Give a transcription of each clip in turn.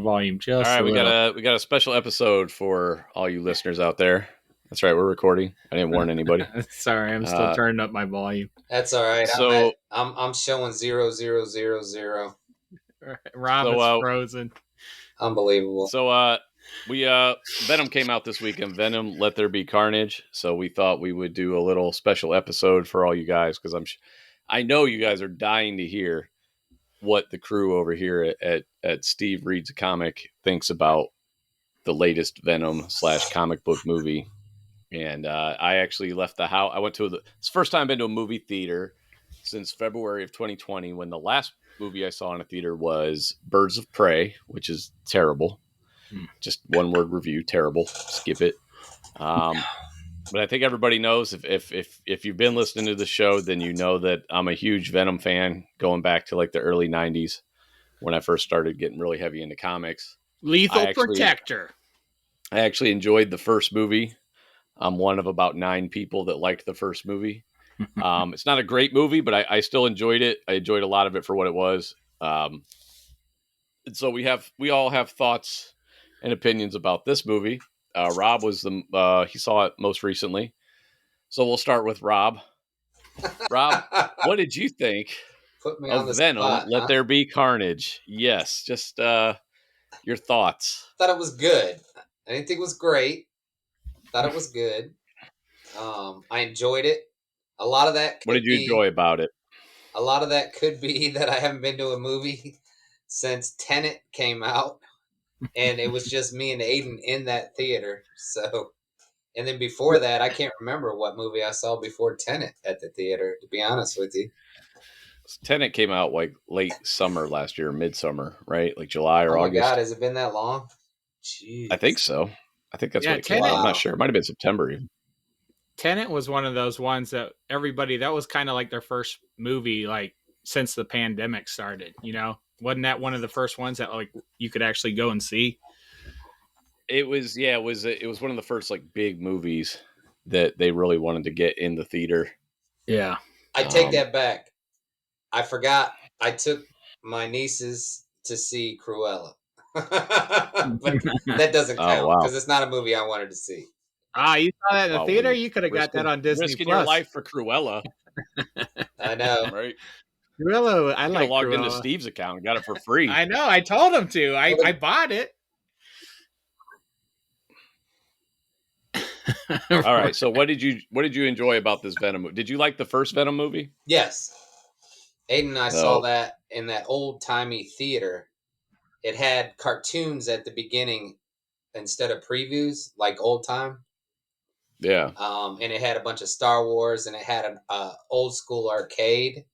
volume just All right, a little. we got a special episode for all you listeners out there. That's right, we're recording. I didn't warn anybody. Sorry, I'm still turning up my volume. That's all right. So I'm showing 0,000. Rob is frozen. Unbelievable. So we Venom came out this weekend. Venom, Let There Be Carnage. So we thought we would do a little special episode for all you guys because I know you guys are dying to hear what the crew over here at Steve Reads a Comic thinks about the latest Venom / comic book movie. And I actually left the house. I went to it's the first time I've been to a movie theater since February of 2020, when the last movie I saw in a theater was Birds of Prey, which is terrible. Just one word review, terrible. Skip it. But I think everybody knows if you've been listening to the show, then you know that I'm a huge Venom fan, going back to like the early 90s when I first started getting really heavy into comics. Lethal Protector. I actually enjoyed the first movie. I'm one of about 9 people that liked the first movie. It's not a great movie, but I still enjoyed it. I enjoyed a lot of it for what it was. And so we all have thoughts and opinions about this movie. Rob was he saw it most recently. So we'll start with Rob. Rob, what did you think of Venom, spot, Let There Be Carnage? Yes, just your thoughts. I thought it was good. I didn't think it was great. Thought it was good. I enjoyed it. A lot of that. What did you enjoy about it? A lot of that could be that I haven't been to a movie since Tenet came out, and it was just me and Aiden in that theater. So, and then before that, I can't remember what movie I saw before Tenet at the theater, to be honest with you. Tenet came out like late summer last year, midsummer, right? Like July or August. Oh my God, has it been that long? Jeez. I think so. I think that's what it came out. I'm not sure. It might have been September even. Tenet was one of those ones that that was kind of like their first movie, like since the pandemic started, you know? Wasn't that one of the first ones that like you could actually go and see? It was one of the first like big movies that they really wanted to get in the theater. Yeah. I take that back. I forgot I took my nieces to see Cruella. But that doesn't count because it's not a movie I wanted to see. You saw that in the theater? You could have got that on Disney+. Risking your life for Cruella. I know. Right? Cruella, I like logged Cruella. into Steve's account and got it for free. I know. I told him to. I bought it. All right. So what did you enjoy about this Venom movie? Did you like the first Venom movie? Yes. Aiden and I saw that in that old-timey theater. It had cartoons at the beginning instead of previews, like old time. Yeah. And it had a bunch of Star Wars, and it had an old school arcade.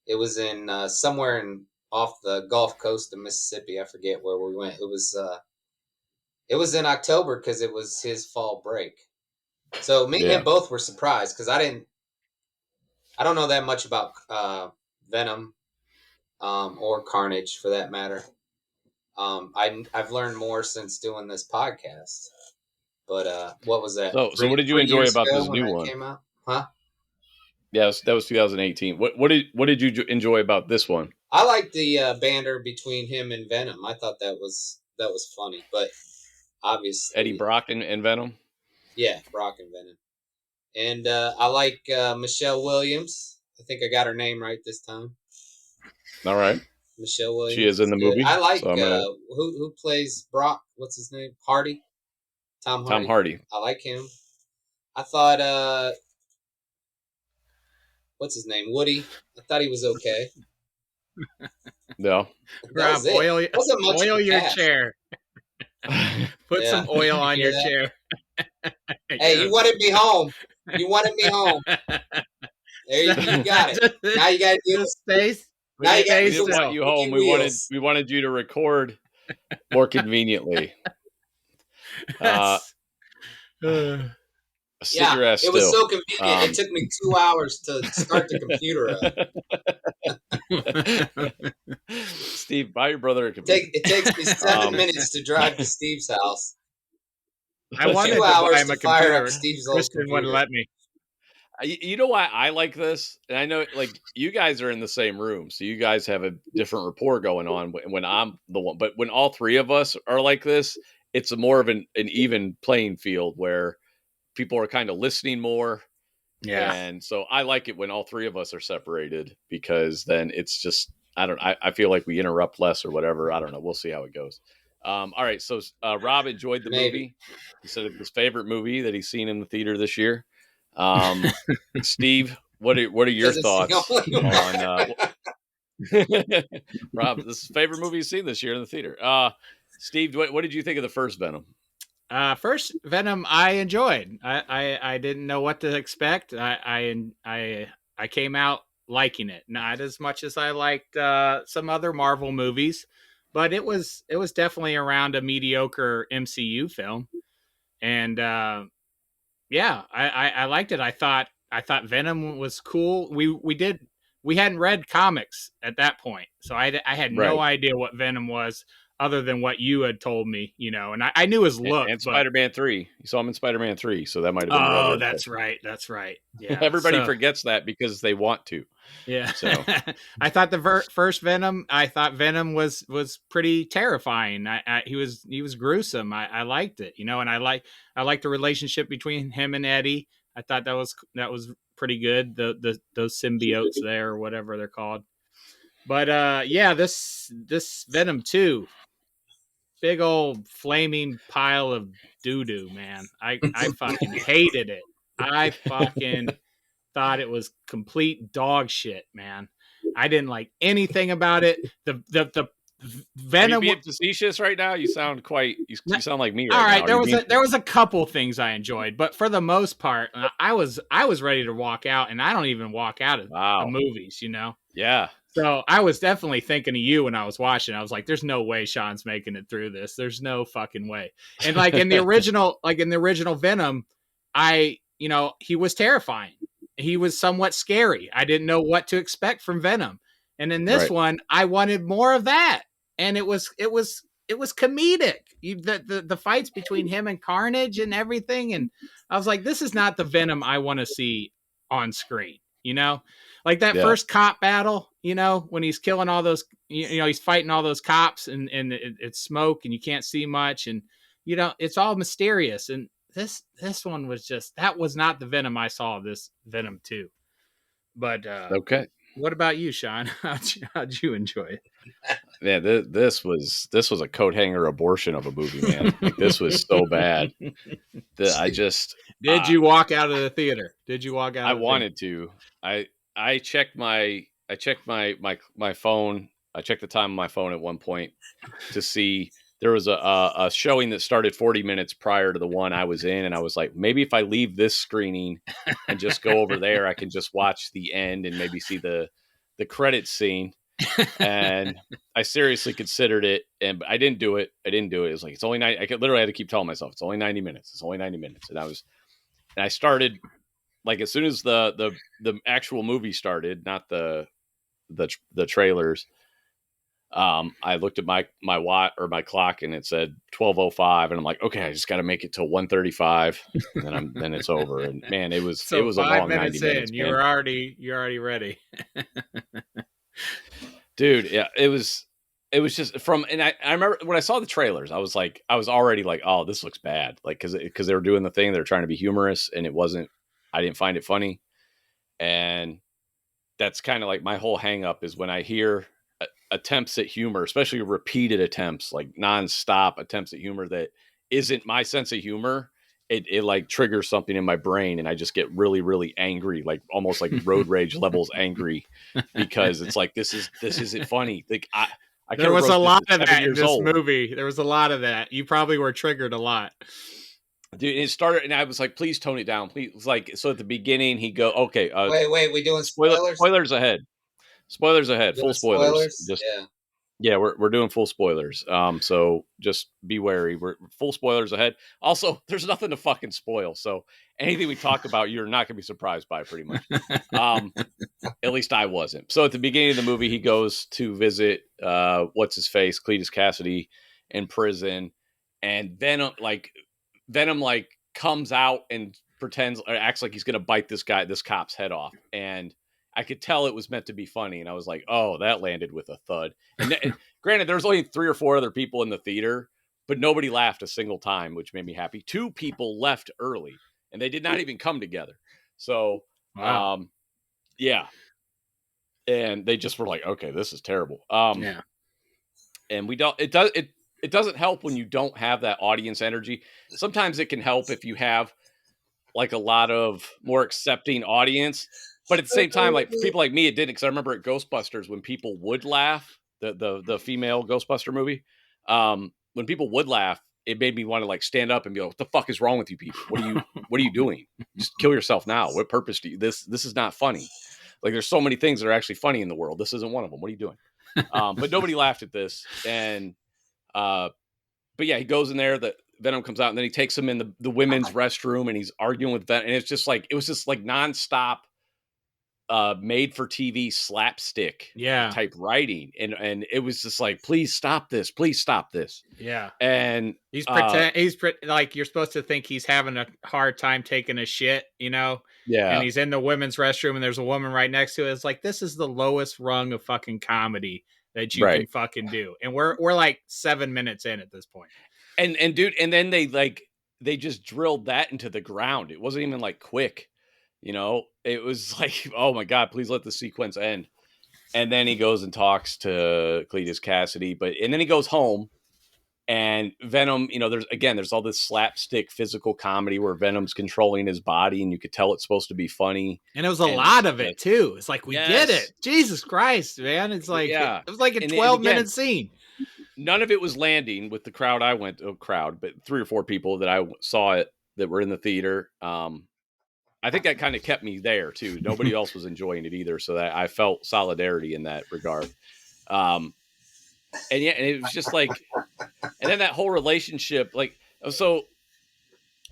It was in somewhere off the Gulf Coast of Mississippi. I forget where we went. It was in October because it was his fall break. So me and him both were surprised because I don't know that much about Venom or Carnage for that matter. I've learned more since doing this podcast. But what was that? So what did you enjoy about this new one? Came out? Huh? Yeah, that was 2018. What did you enjoy about this one? I liked the banter between him and Venom. I thought that was funny, but obviously Eddie Brock and Venom. Yeah, Brock and Venom, and I like Michelle Williams. I think I got her name right this time. All right, Michelle Williams. She is in the movie. I like who plays Brock. What's his name? Hardy. Tom Hardy. I like him. I thought, what's his name? Woody. I thought he was okay. No. Rob, oil your chair. Put some oil on your chair. Hey, you wanted me home. You wanted me home. There you got it. Now you got to do space. Now you got to do. We didn't want you home. We wanted you to record more conveniently. Sit your ass still. It was so convenient. It took me 2 hours to start the computer up. Steve, buy your brother a computer. It takes me 7 minutes to drive to Steve's house. I wanted 2 hours to buy him a fire computer. up Steve's old Kristen computer. wouldn't let me. You know why I like this? And I know, like, you guys are in the same room, so you guys have a different rapport going on when I'm the one. But when all three of us are like this, it's a more of an even playing field where people are kind of listening more. Yeah. And so I like it when all three of us are separated, because then it's just, I feel like we interrupt less or whatever. I don't know. We'll see how it goes. All right. So Rob enjoyed the Maybe. movie. He said it's his favorite movie that he's seen in the theater this year. Um, Steve, what are your Because it's the thoughts only on one. Rob? This is the favorite movie you've seen this year in the theater. Steve, what did you think of the first Venom? First Venom, I enjoyed. I didn't know what to expect. I came out liking it, not as much as I liked some other Marvel movies, but it was definitely around a mediocre MCU film, and yeah, I liked it. I thought Venom was cool. We hadn't read comics at that point, so I had no Right. idea what Venom was other than what you had told me, and I knew his look, And but Spider-Man 3. You saw him in Spider-Man 3, so that might have been your other oh, that's impression. right, that's right, yeah. Everybody So forgets that because they want to. yeah, So I thought the first Venom. I thought Venom was pretty terrifying. He was gruesome. I liked it, and I liked the relationship between him and Eddie. I thought that was pretty good. The those symbiotes there, or whatever they're called. But yeah, this Venom 2, big old flaming pile of doo doo, man. I fucking hated it. I fucking thought it was complete dog shit, man. I didn't like anything about it. The are you Venom. being facetious right now? You sound quite. You sound like me All right now. right, Are there you was being? a couple things I enjoyed, but for the most part, I was ready to walk out, and I don't even walk out of Wow. movies. Yeah. So I was definitely thinking of you when I was watching. I was like, "There's no way Sean's making it through this. There's no fucking way." And like in the original Venom, he was terrifying. He was somewhat scary. I didn't know what to expect from Venom, and in this Right. one, I wanted more of that. And it was comedic. The fights between him and Carnage and everything, and I was like, "This is not the Venom I want to see on screen." Like that Yeah. first cop battle, when he's killing all those, he's fighting all those cops, and it's smoke and you can't see much, and it's all mysterious. And this one was just, that was not the Venom I saw of this Venom 2. But Okay. what about you, Sean? How'd you enjoy it? Yeah. This was a coat hanger abortion of a movie, man. Like, this was so bad that I just Did you walk out of the theater? Did you walk out I of the theater? wanted to. I checked my phone. I checked the time on my phone at one point to see there was a showing that started 40 minutes prior to the one I was in, and I was like, maybe if I leave this screening and just go over there, I can just watch the end and maybe see the credits scene. And I seriously considered it, and I didn't do it. It was like, it's only 90. I could literally had to keep telling myself it's only 90 minutes. It's only 90 minutes, and I started, like, as soon as the actual movie started, not the trailers. I looked at my watch or my clock, and it said 12:05, and I'm like, okay, I just got to make it till 1:35, and then it's over. And man, it was So a five long 90 minutes minutes, in, man. you're already ready. Dude. Yeah, it was just from, and I remember when I saw the trailers, I was already like, oh, this looks bad, like, because they were doing the thing, they were trying to be humorous, and it wasn't. I didn't find it funny, and that's kind of like my whole hang up is when I hear attempts at humor, especially repeated attempts, like nonstop attempts at humor that isn't my sense of humor. It like triggers something in my brain, and I just get really, really angry, like almost like road rage levels angry, because it's like, this isn't funny. Like, I could There have was a wrote this lot at of 7 that in years this old. movie. There was a lot of that. You probably were triggered a lot. Dude, it started, and I was like, please tone it down, please. Like, so at the beginning, he go, okay, Wait, we doing spoilers? spoilers ahead, full Doing spoilers. spoilers? Just, Yeah. yeah, we're doing full spoilers. So just be wary. We're full spoilers ahead. Also, there's nothing to fucking spoil. So anything we talk about, you're not gonna be surprised by, pretty much. At least I wasn't. So at the beginning of the movie, he goes to visit what's his face, Cletus Cassidy, in prison, and Venom like comes out and pretends or acts like he's going to bite this cop's head off. And I could tell it was meant to be funny. And I was like, oh, that landed with a thud. And granted, there was only 3 or 4 other people in the theater, but nobody laughed a single time, which made me happy. 2 people left early and they did not even come together. So, Wow. Yeah. And they just were like, okay, this is terrible. Yeah. And it doesn't help when you don't have that audience energy. Sometimes it can help if you have like a lot of more accepting audience, but at the same time, like for people like me, it didn't. Because I remember at Ghostbusters when people would laugh, the female Ghostbuster movie, when people would laugh, it made me want to like stand up and be like, "What the fuck is wrong with you people? What are you doing? Just kill yourself now. What purpose do you? This is not funny. Like there's so many things that are actually funny in the world. This isn't one of them. What are you doing?" But nobody laughed at this, and but yeah, he goes in there. The Venom comes out, and then he takes him in the women's restroom, and he's arguing with Venom. And it's just like it was just like nonstop, made for TV slapstick type writing, and it was just like, please stop this, Yeah. And he's like you're supposed to think he's having a hard time taking a shit, you know. Yeah, and he's in the women's restroom, and there's a woman right next to it. It's like this is the lowest rung of fucking comedy that you can fucking do, and we're like 7 minutes in at this point. And dude, and then they just drilled that into the ground. It wasn't even like quick, you know. It was like, oh my god, please let the sequence end. And then he goes and talks to Cletus Cassidy, and then he goes home. And Venom, you know, there's all this slapstick physical comedy where Venom's controlling his body, and you could tell it's supposed to be funny. And it was a lot of it too. It's like we get it. Jesus Christ, man! It's like it was like a 12-minute scene. None of it was landing with the crowd I went to, but 3 or 4 people that I saw it that were in the theater. I think that kind of kept me there too. Nobody else was enjoying it either, so that I felt solidarity in that regard. And it was just like, and then that whole relationship, like, so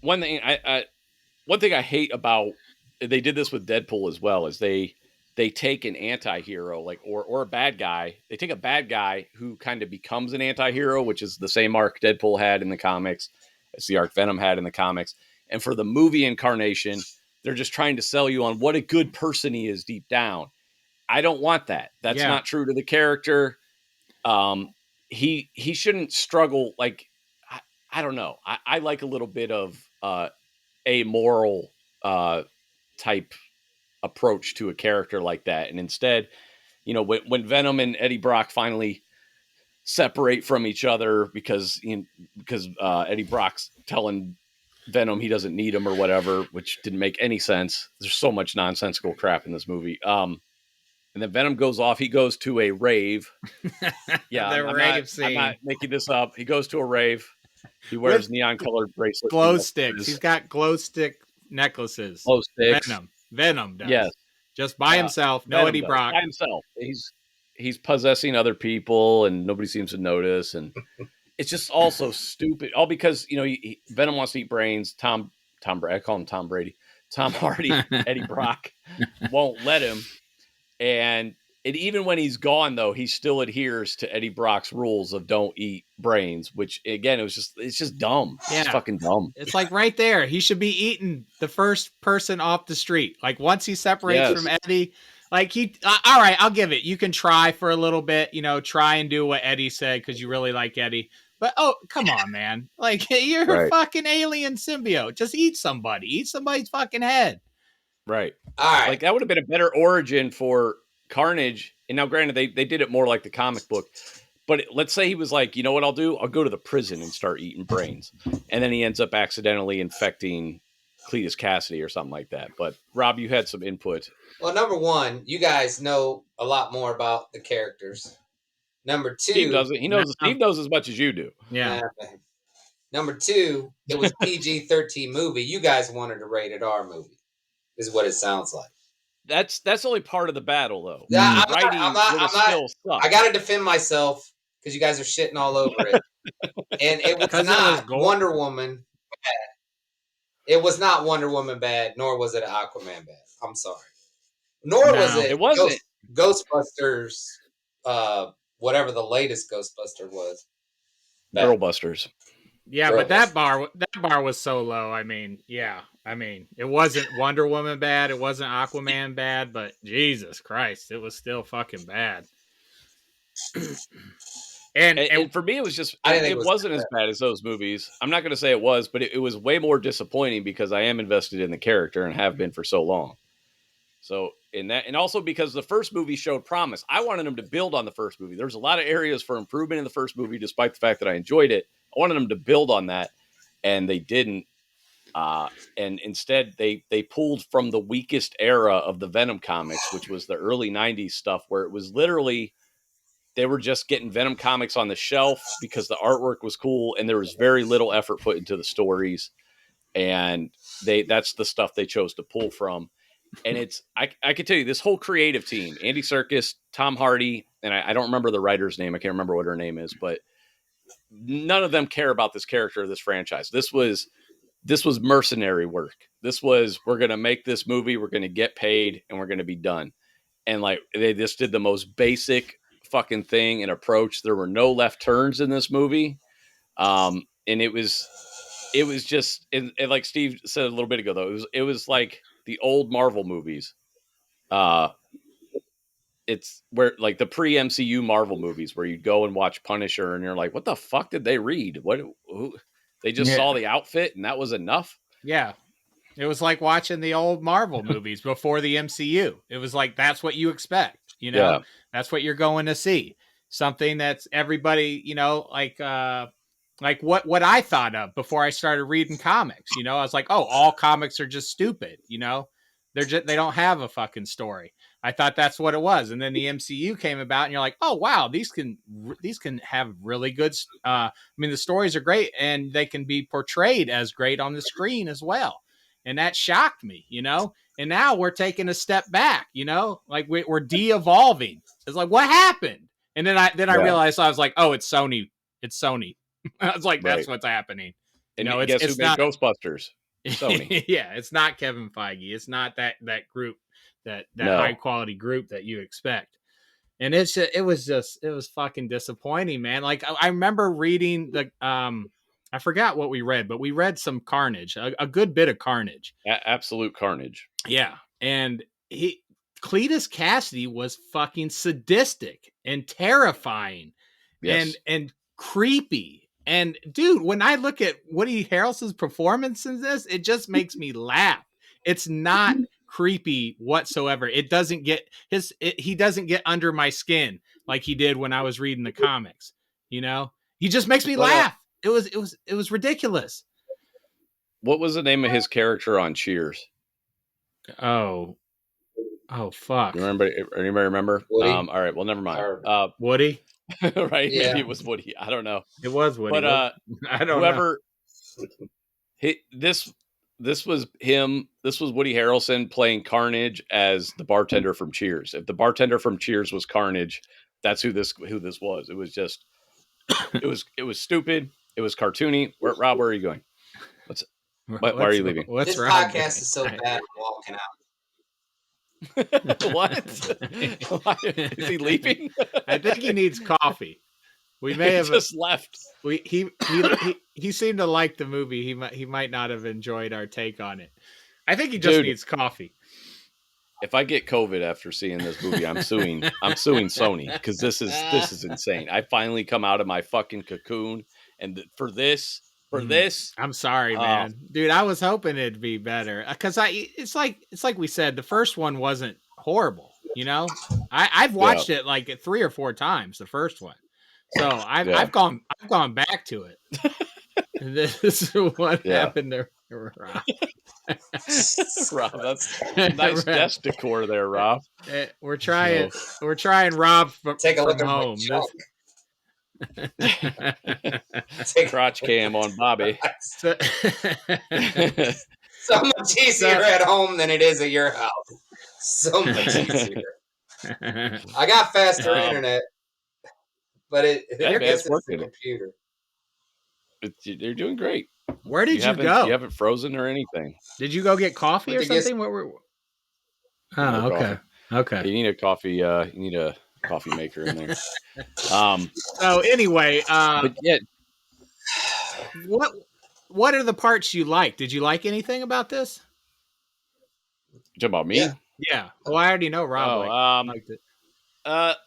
one thing I hate about, they did this with Deadpool as well, is they take an anti-hero, like, or a bad guy. They take a bad guy who kind of becomes an anti-hero, which is the same arc Deadpool had in the comics. It's the arc Venom had in the comics. And for the movie incarnation, they're just trying to sell you on what a good person he is deep down. I don't want that. That's not true to the character. He shouldn't struggle. Like, I don't know. I like a little bit of amoral type approach to a character like that. And instead, you know, when Venom and Eddie Brock finally separate from each other because Eddie Brock's telling Venom he doesn't need him or whatever, which didn't make any sense. There's so much nonsensical crap in this movie. And then Venom goes off. He goes to a rave. Yeah, I'm not making this up. He goes to a rave. He wears neon-colored bracelets. Glow sticks. He's got glow stick necklaces. Glow sticks. Venom does. Yes. Just by himself. No Eddie Brock. By himself. He's possessing other people, and nobody seems to notice. And it's just all so stupid. All because, you know, Venom wants to eat brains. Tom Brady. I call him Tom Brady. Tom Hardy, Eddie Brock won't let him. And even when he's gone, though, he still adheres to Eddie Brock's rules of don't eat brains, which, again, it's just dumb. Yeah. It's fucking dumb. It's like right there. He should be eating the first person off the street. Like once he separates from Eddie, like all right, I'll give it. You can try for a little bit, you know, try and do what Eddie said because you really like Eddie. But, oh, come on, man. Like, you're a fucking alien symbiote. Just eat somebody. Eat somebody's fucking head. Right. All right. Like, that would have been a better origin for Carnage. And now, granted, they did it more like the comic book. But let's say he was like, you know what I'll do? I'll go to the prison and start eating brains. And then he ends up accidentally infecting Cletus Cassidy or something like that. But, Rob, you had some input. Well, number one, you guys know a lot more about the characters. Number two, Steve doesn't. Steve knows as much as you do. Yeah. Number two, it was PG-13 movie. You guys wanted a rated R movie, is what it sounds like. That's only part of the battle, though. Yeah, I'm not. I got to defend myself because you guys are shitting all over it. And it was not Wonder Woman bad. It was not Wonder Woman bad, nor was it Aquaman bad. I'm sorry. Nor was it. It wasn't Ghostbusters. Whatever the latest Ghostbuster was. Girlbusters. Yeah, but that bar was so low. I mean, yeah. I mean, it wasn't Wonder Woman bad, it wasn't Aquaman bad, but Jesus Christ, it was still fucking bad. and For me, it was just I didn't think it it was wasn't as bad as those movies. I'm not going to say it was, but it was way more disappointing because I am invested in the character and have been for so long. So in that, and also because the first movie showed promise. I wanted them to build on the first movie. There's a lot of areas for improvement in the first movie, despite the fact that I enjoyed it. I wanted them to build on that, and they didn't. And instead, they pulled from the weakest era of the Venom comics, which was the early '90s stuff, where it was literally they were just getting Venom comics on the shelf because the artwork was cool, and there was very little effort put into the stories. And that's the stuff they chose to pull from. And it's I can tell you this whole creative team, Andy Serkis, Tom Hardy, and I don't remember the writer's name. I can't remember what her name is, but none of them care about this character or this franchise. This was mercenary work. This was, we're going to make this movie, we're going to get paid, and we're going to be done. And like they just did the most basic fucking thing and approach. There were no left turns in this movie. And it was just, and like Steve said a little bit ago, though, it was like the old Marvel movies. It's where like the pre MCU Marvel movies where you go and watch Punisher and you're like, what the fuck did they read? They just saw the outfit and that was enough. Yeah. It was like watching the old Marvel movies before the MCU. It was like, that's what you expect, Yeah. that's what you're going to see. Something that's everybody, like what I thought of before I started reading comics. I was like, oh, all comics are just stupid. They don't have a fucking story. I thought that's what it was. And then the MCU came about and you're like, oh, wow, these can have really good. The stories are great and they can be portrayed as great on the screen as well. And that shocked me, and now we're taking a step back, like we're de-evolving. It's like, what happened? And then I realized, I was like, oh, it's Sony. I was like, that's what's happening. And guess who made Ghostbusters? Sony. Yeah, it's not Kevin Feige. It's not that group, that high quality group that you expect. And it was fucking disappointing, man. Like I remember reading I forgot what we read, but we read some Carnage, a good bit of Carnage. Absolute carnage. Yeah. And Cletus Cassidy was fucking sadistic and terrifying. Yes. And creepy. And dude, when I look at Woody Harrelson's performance in this, it just makes me laugh. It's not creepy whatsoever. It doesn't get he doesn't get under my skin like he did when I was reading the comics. He just makes me laugh. It was ridiculous. What was the name of his character on Cheers? Oh fuck. You remember? Anybody remember? All right. Well, never mind. Woody. Right? Yeah. Maybe it was Woody. I don't know. It was Woody. But I don't know. This was him. This was Woody Harrelson playing Carnage as the bartender from Cheers. If the bartender from Cheers was Carnage, that's who this was. It was just it was stupid. It was cartoony. Rob, where are you going? Why are you leaving? This podcast is so bad. I'm walking out. What? Is he leaving? I think he needs coffee. We may have just left. He seemed to like the movie. He might not have enjoyed our take on it. I think he just needs coffee. If I get COVID after seeing this movie, I'm suing Sony because this is insane. I finally come out of my fucking cocoon, and for this, I'm sorry, man, dude. I was hoping it'd be better because it's like we said, the first one wasn't horrible. I've watched it like 3 or 4 times, the first one, so I've gone back to it. And this is what happened to Rob. Rob, that's nice desk decor there, Rob. We're trying Rob Take a look from at home. Crotch cam on Bobby. So much easier at home than it is at your house. So much easier. I got faster internet, but it's working. Computer. They're doing great. Where did you go? You haven't frozen or anything. Did you go get coffee or something? Okay. Okay. You need a coffee. You need a coffee maker in there. So anyway, but yeah, what are the parts you like? Did you like anything about this? Talking about Yeah. me? Yeah. Well, I already know Rob Oh, liked it.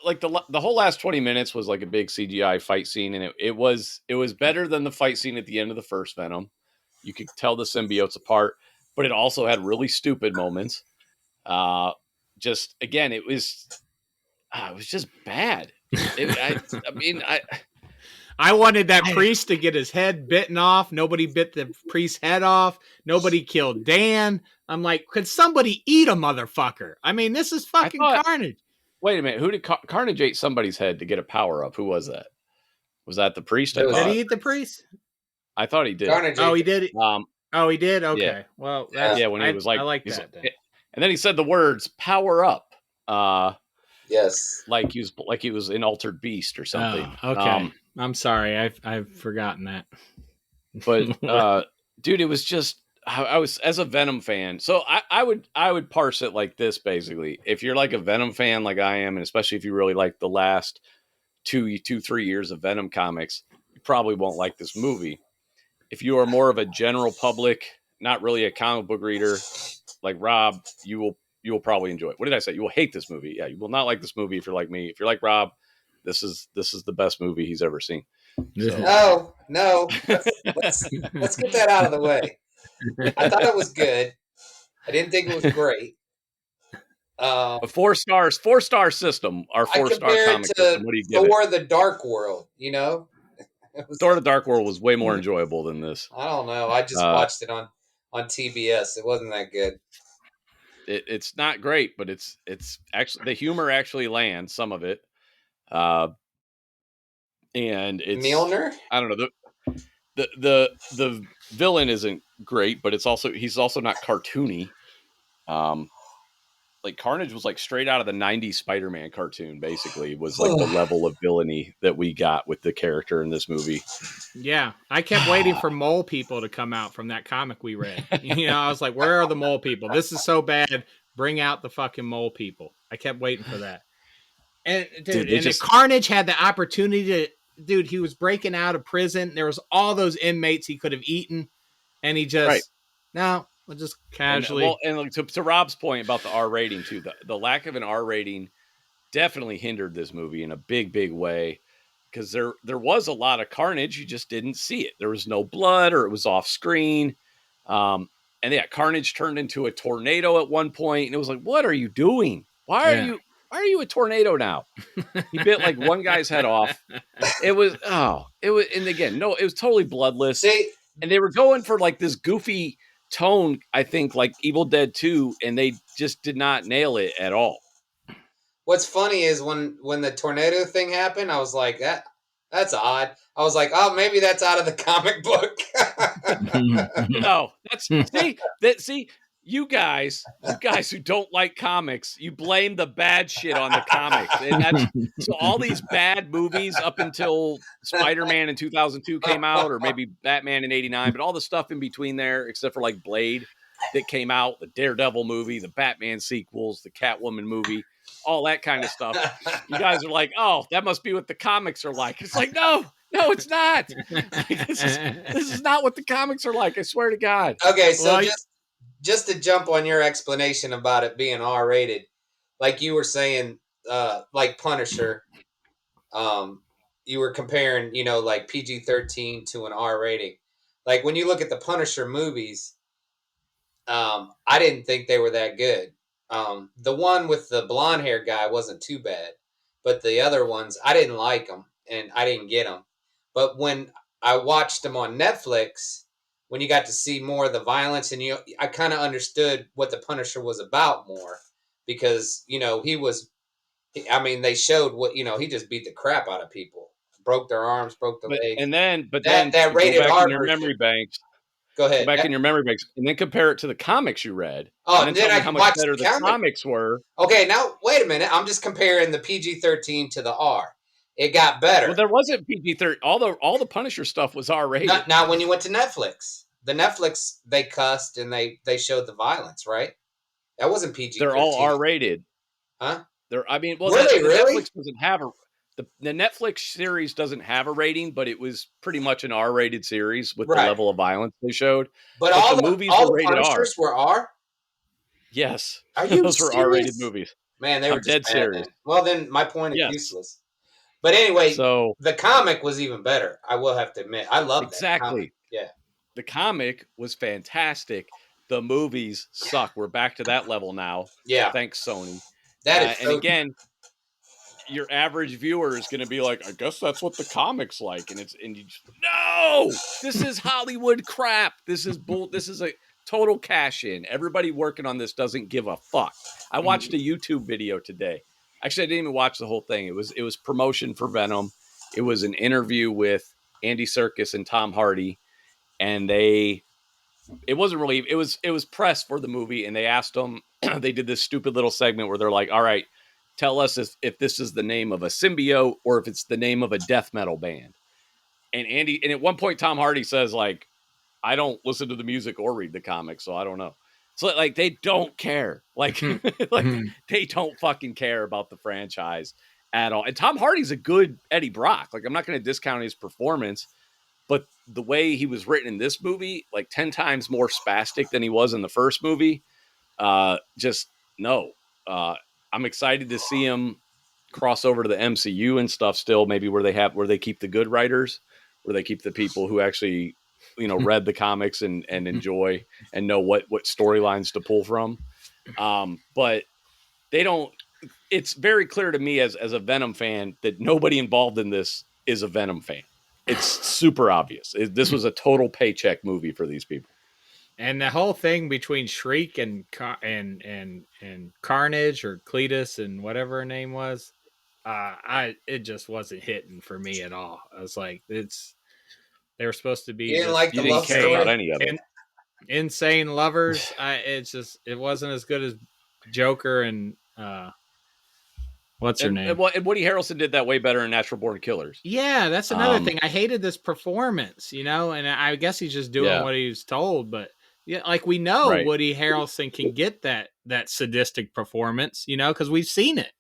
like the whole last 20 minutes was like a big CGI fight scene, and it was better than the fight scene at the end of the first Venom. You could tell the symbiotes apart, but it also had really stupid moments. Just again, it was just bad. I mean, I wanted that I priest to get his head bitten off. Nobody bit the priest's head off. Nobody killed Dan. I'm like, could somebody eat a motherfucker? I mean, this is I fucking thought. Carnage. Wait a minute, who did Carnage ate somebody's head to get a power up? Who was that? Was that the priest? It Did was he eat the priest? I thought he did. Carnage. Oh, he did. Um, Oh, he did. yeah, Okay. Well, Yeah. that's yeah. When he was I like, like that then. and then he said the words "power up," Yes. like he was an altered beast or something. Oh, okay. I'm sorry. I've forgotten that. But dude, it was just I was as a Venom fan. So I would parse it like this basically. If you're like a Venom fan like I am, and especially if you really like the last 3 years of Venom comics, you probably won't like this movie. If you are more of a general public, not really a comic book reader like Rob, you will probably enjoy it. What did I say? You will hate this movie. Yeah, you will not like this movie if you're like me. If you're like Rob, this is the best movie he's ever seen. So, No. Let's get that out of the way. I thought it was good. I didn't think it was great. a 4-star system, our I 4-star compare it comic system. to What do you give it? Thor: The Dark World. You know, it was, Thor: The Dark World was way more enjoyable than this. I don't know. I just watched it on TBS. It wasn't that good. It's not great, but it's actually the humor actually lands some of it, and it's Mjolnir. I don't know the villain isn't great, but he's also not cartoony. Like Carnage was like straight out of the 90s Spider-Man cartoon, basically, was like the level of villainy that we got with the character in this movie. Yeah, I kept waiting for mole people to come out from that comic we read. I was like, where are the mole people? This is so bad. Bring out the fucking mole people. I kept waiting for that. And dude, Carnage had the opportunity to, dude, he was breaking out of prison. There was all those inmates he could have eaten, and he just, no, we'll just casually. And like, to Rob's point about the R rating too, the lack of an R rating definitely hindered this movie in a big way, because there was a lot of carnage. You just didn't see it. There was no blood, or it was off screen. And yeah, Carnage turned into a tornado at one point, and it was like, what are you doing? Why are you a tornado now? He bit like one guy's head off. It was, and again, no, it was totally bloodless. See, and they were going for like this goofy tone, I think, like Evil Dead 2, and they just did not nail it at all. what's funny is when the tornado thing happened, I was like, that's odd. I was like, oh, maybe that's out of the comic book. No, see, you guys who don't like comics, you blame the bad shit on the comics. And so all these bad movies up until Spider-Man in 2002 came out, or maybe Batman in 89, but all the stuff in between there, except for like Blade that came out, the Daredevil movie, the Batman sequels, the Catwoman movie, all that kind of stuff. You guys are like, oh, that must be what the comics are like. It's like, no, it's not. This is not what the comics are like. I swear to God. Okay, so just to jump on your explanation about it being R-rated, like you were saying, like Punisher, you were comparing, like PG-13 to an R rating. Like when you look at the Punisher movies, I didn't think they were that good. The one with the blonde hair guy wasn't too bad, but the other ones, I didn't like them, and I didn't get them. But when I watched them on Netflix, when you got to see more of the violence, and I kind of understood what the Punisher was about more, because they showed what he just beat the crap out of people, broke their arms, broke their legs. But then that rated go back R in your version. memory banks. Go ahead. Go back in your memory banks, and then compare it to the comics you read. Oh, and then tell me how much better the comics were. Okay, now wait a minute. I'm just comparing the PG-13 to the R. It got better. Well, there wasn't PG-13. All the Punisher stuff was R-rated. Now, when you went to Netflix, they cussed and they showed the violence, right? That wasn't PG-13. They're all R-rated. Huh? Were they really? Netflix doesn't have a. the Netflix series doesn't have a rating, but it was pretty much an R-rated series with the Right. level of violence they showed. But But the all movies were the rated R. Punishers were R. Yes, Are you those were R-rated serious? movies. Man, they were I'm just dead bad serious. then. Well, then my point is Yes. useless. But anyway, So the comic was even better. I will have to admit, I love that comic. exactly, Yeah, the comic was fantastic. The movies suck. We're back to that level now. yeah, Thanks, Sony. that is And so. again, your average viewer is going to be like, I guess that's what the comics like, and you just, no, this is Hollywood crap. This is bull. This is a total cash in. Everybody working on this doesn't give a fuck. I watched a YouTube video today. Actually, I didn't even watch the whole thing. It was promotion for Venom. It was an interview with Andy Serkis and Tom Hardy, and it wasn't really it was press for the movie, and they asked them. They did this stupid little segment where they're like, all right, tell us if this is the name of a symbiote or if it's the name of a death metal band. And at one point Tom Hardy says, like, I don't listen to the music or read the comics, so I don't know. So like they don't care. Like like they don't fucking care about the franchise at all. And Tom Hardy's a good Eddie Brock. Like, I'm not going to discount his performance, but the way he was written in this movie, like 10 times more spastic than he was in the first movie, just no. I'm excited to see him cross over to the MCU and stuff still, maybe where they keep the good writers, where they keep the people who actually, read the comics and enjoy and know what storylines to pull from. But they don't. It's very clear to me as a Venom fan that nobody involved in this is a Venom fan. It's super obvious. This was a total paycheck movie for these people. And the whole thing between Shriek and Carnage or Cletus and whatever her name was, it just wasn't hitting for me at all. I was like, they were supposed to be You didn't just like You the didn't love care about story? any of it. insane lovers. It wasn't as good as Joker and what's her name? And Woody Harrelson did that way better in Natural Born Killers. Yeah, that's another thing. I hated this performance, and I guess he's just doing Yeah. what he was told. But yeah, like we know Right. Woody Harrelson can get that sadistic performance, because we've seen it.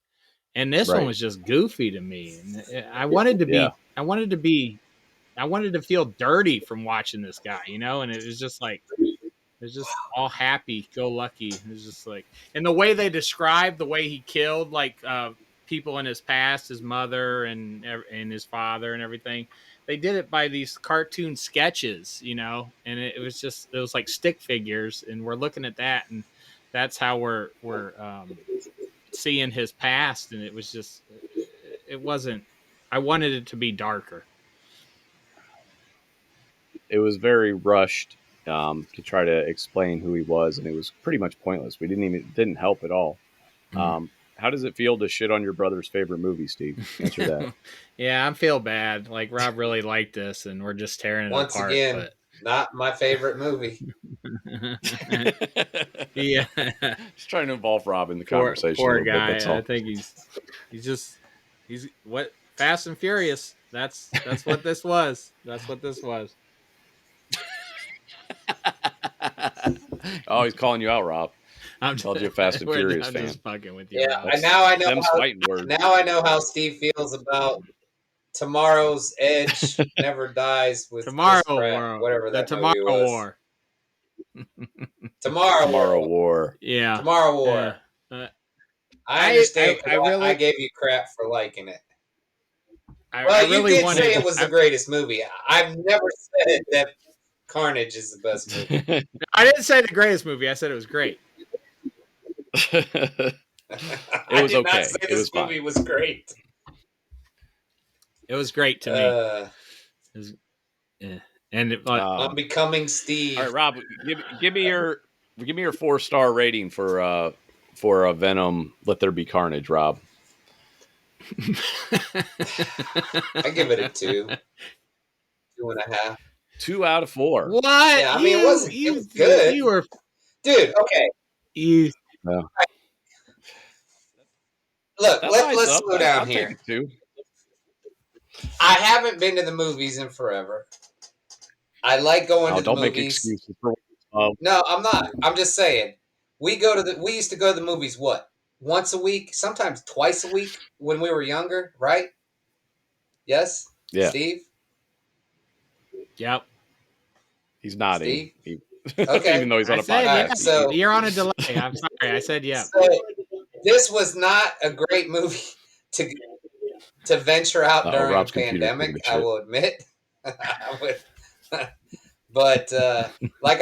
And this one Right. was just goofy to me. And I wanted to Yeah. I wanted to feel dirty from watching this guy, and it was just like it was just all happy go lucky. It was just like, and the way they described the way he killed like people in his past, his mother and his father and everything. They did it by these cartoon sketches, and it was like stick figures, and we're looking at that, and that's how we're seeing his past, and it wasn't. I wanted it to be darker. It was very rushed to try to explain who he was, and it was pretty much pointless. Didn't help at all. How does it feel to shit on your brother's favorite movie, Steve? Answer that. Yeah, I feel bad. Like Rob really liked this, and we're just tearing it Once apart. again, not my favorite movie. Yeah, Just trying to involve Rob in the conversation. Poor a little guy. Bit, that's all. I think he's what Fast and Furious. That's what this was. That's what this was. Oh, he's calling you out, Rob. I'm Told you a Fast and Furious fan. just fucking with you. Yeah, Rob. now I know Them's fighting words. Now I know how Steve feels about Tomorrow's Edge Never Dies with Tomorrow Chris Pratt, War, whatever the that Tomorrow movie was. War. Tomorrow War. Yeah, Tomorrow War. I understand. I gave you crap for liking it. You did say it was the greatest movie. I've never said that Carnage is the best movie. I didn't say the greatest movie. I said it was great. It was I did okay. not say this movie was great. It was great to me. And I'm becoming Steve. All right, Rob, give me your 4-star rating for Venom. Let There Be Carnage, Rob. I give it a 2, 2.5. 2 out of 4. What? Yeah, I mean, it was good. You were, dude. Okay. Yeah. Look, let's slow down I'll here. Take it 2. I haven't been to the movies in forever. I like going to the movies. Don't make excuses for. No, I'm not. I'm just saying. We used to go to the movies, what? Once a week, sometimes twice a week when we were younger, right? Yes, Yeah, Steve. Yep. he's nodding. Steve. He, Okay. even though he's I on a said, All yeah. right. podcast. So You're on a delay. I'm sorry. I said, yeah. so this was not a great movie to to venture out Oh, during a Rob's computer's taking pandemic. a I shit. will admit. I would, but like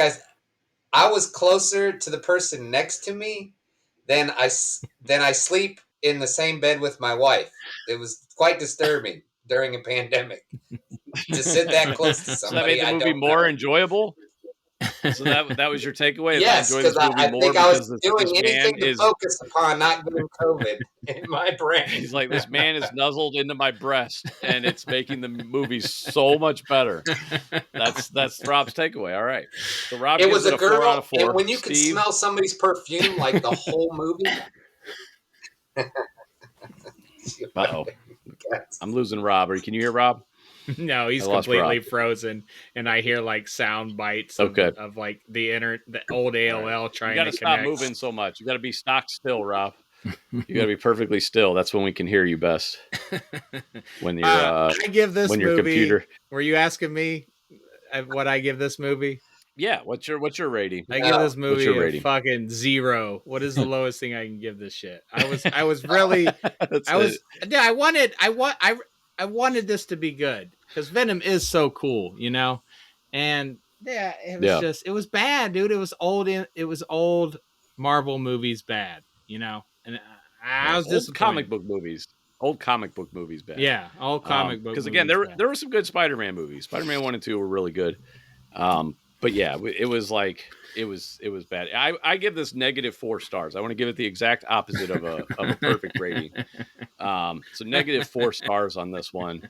I was closer to the person next to me than I sleep in the same bed with my wife. It was quite disturbing during a pandemic to sit that close to So that made somebody the I movie don't more know. enjoyable. So that was your takeaway, is I Yes, enjoy because this movie I more think I was because doing this man anything to is focus upon not getting COVID in my brain. he's like, this man is nuzzled into my breast, and it's making the movie so much better. That's Rob's takeaway. All right, so Rob It gives was it a a 4 out girl, of and 4. when you could Steve, smell somebody's perfume like the whole movie. oh, I'm losing Rob. Can you hear Rob? No, I he's lost Rob. completely frozen, and I hear like sound bites Okay, of like the old all right. AOL You trying got to to stop connect. moving so much. You got to be stock still, Rob. You got to be perfectly still. That's when we can hear you best. When you're I give this when your movie. computer. Were you asking me what I give this movie? Yeah, what's your rating? I give this What's your movie a rating? fucking 0. What is the lowest thing I can give this shit? I was really That's I it. was yeah, I wanted this to be good because Venom is so cool, you know? And yeah, Yeah. it was bad, dude. It was old Marvel movies bad, you know? And I Yeah, was disappointed. old comic book movies, bad. Yeah, all comic book Because again, movies bad. there were some good Spider-Man movies. Spider-Man 1 and 2 were really good. But yeah, it was like it was bad. I give this -4 stars. I want to give it the exact opposite of a perfect rating. So -4 stars on this one,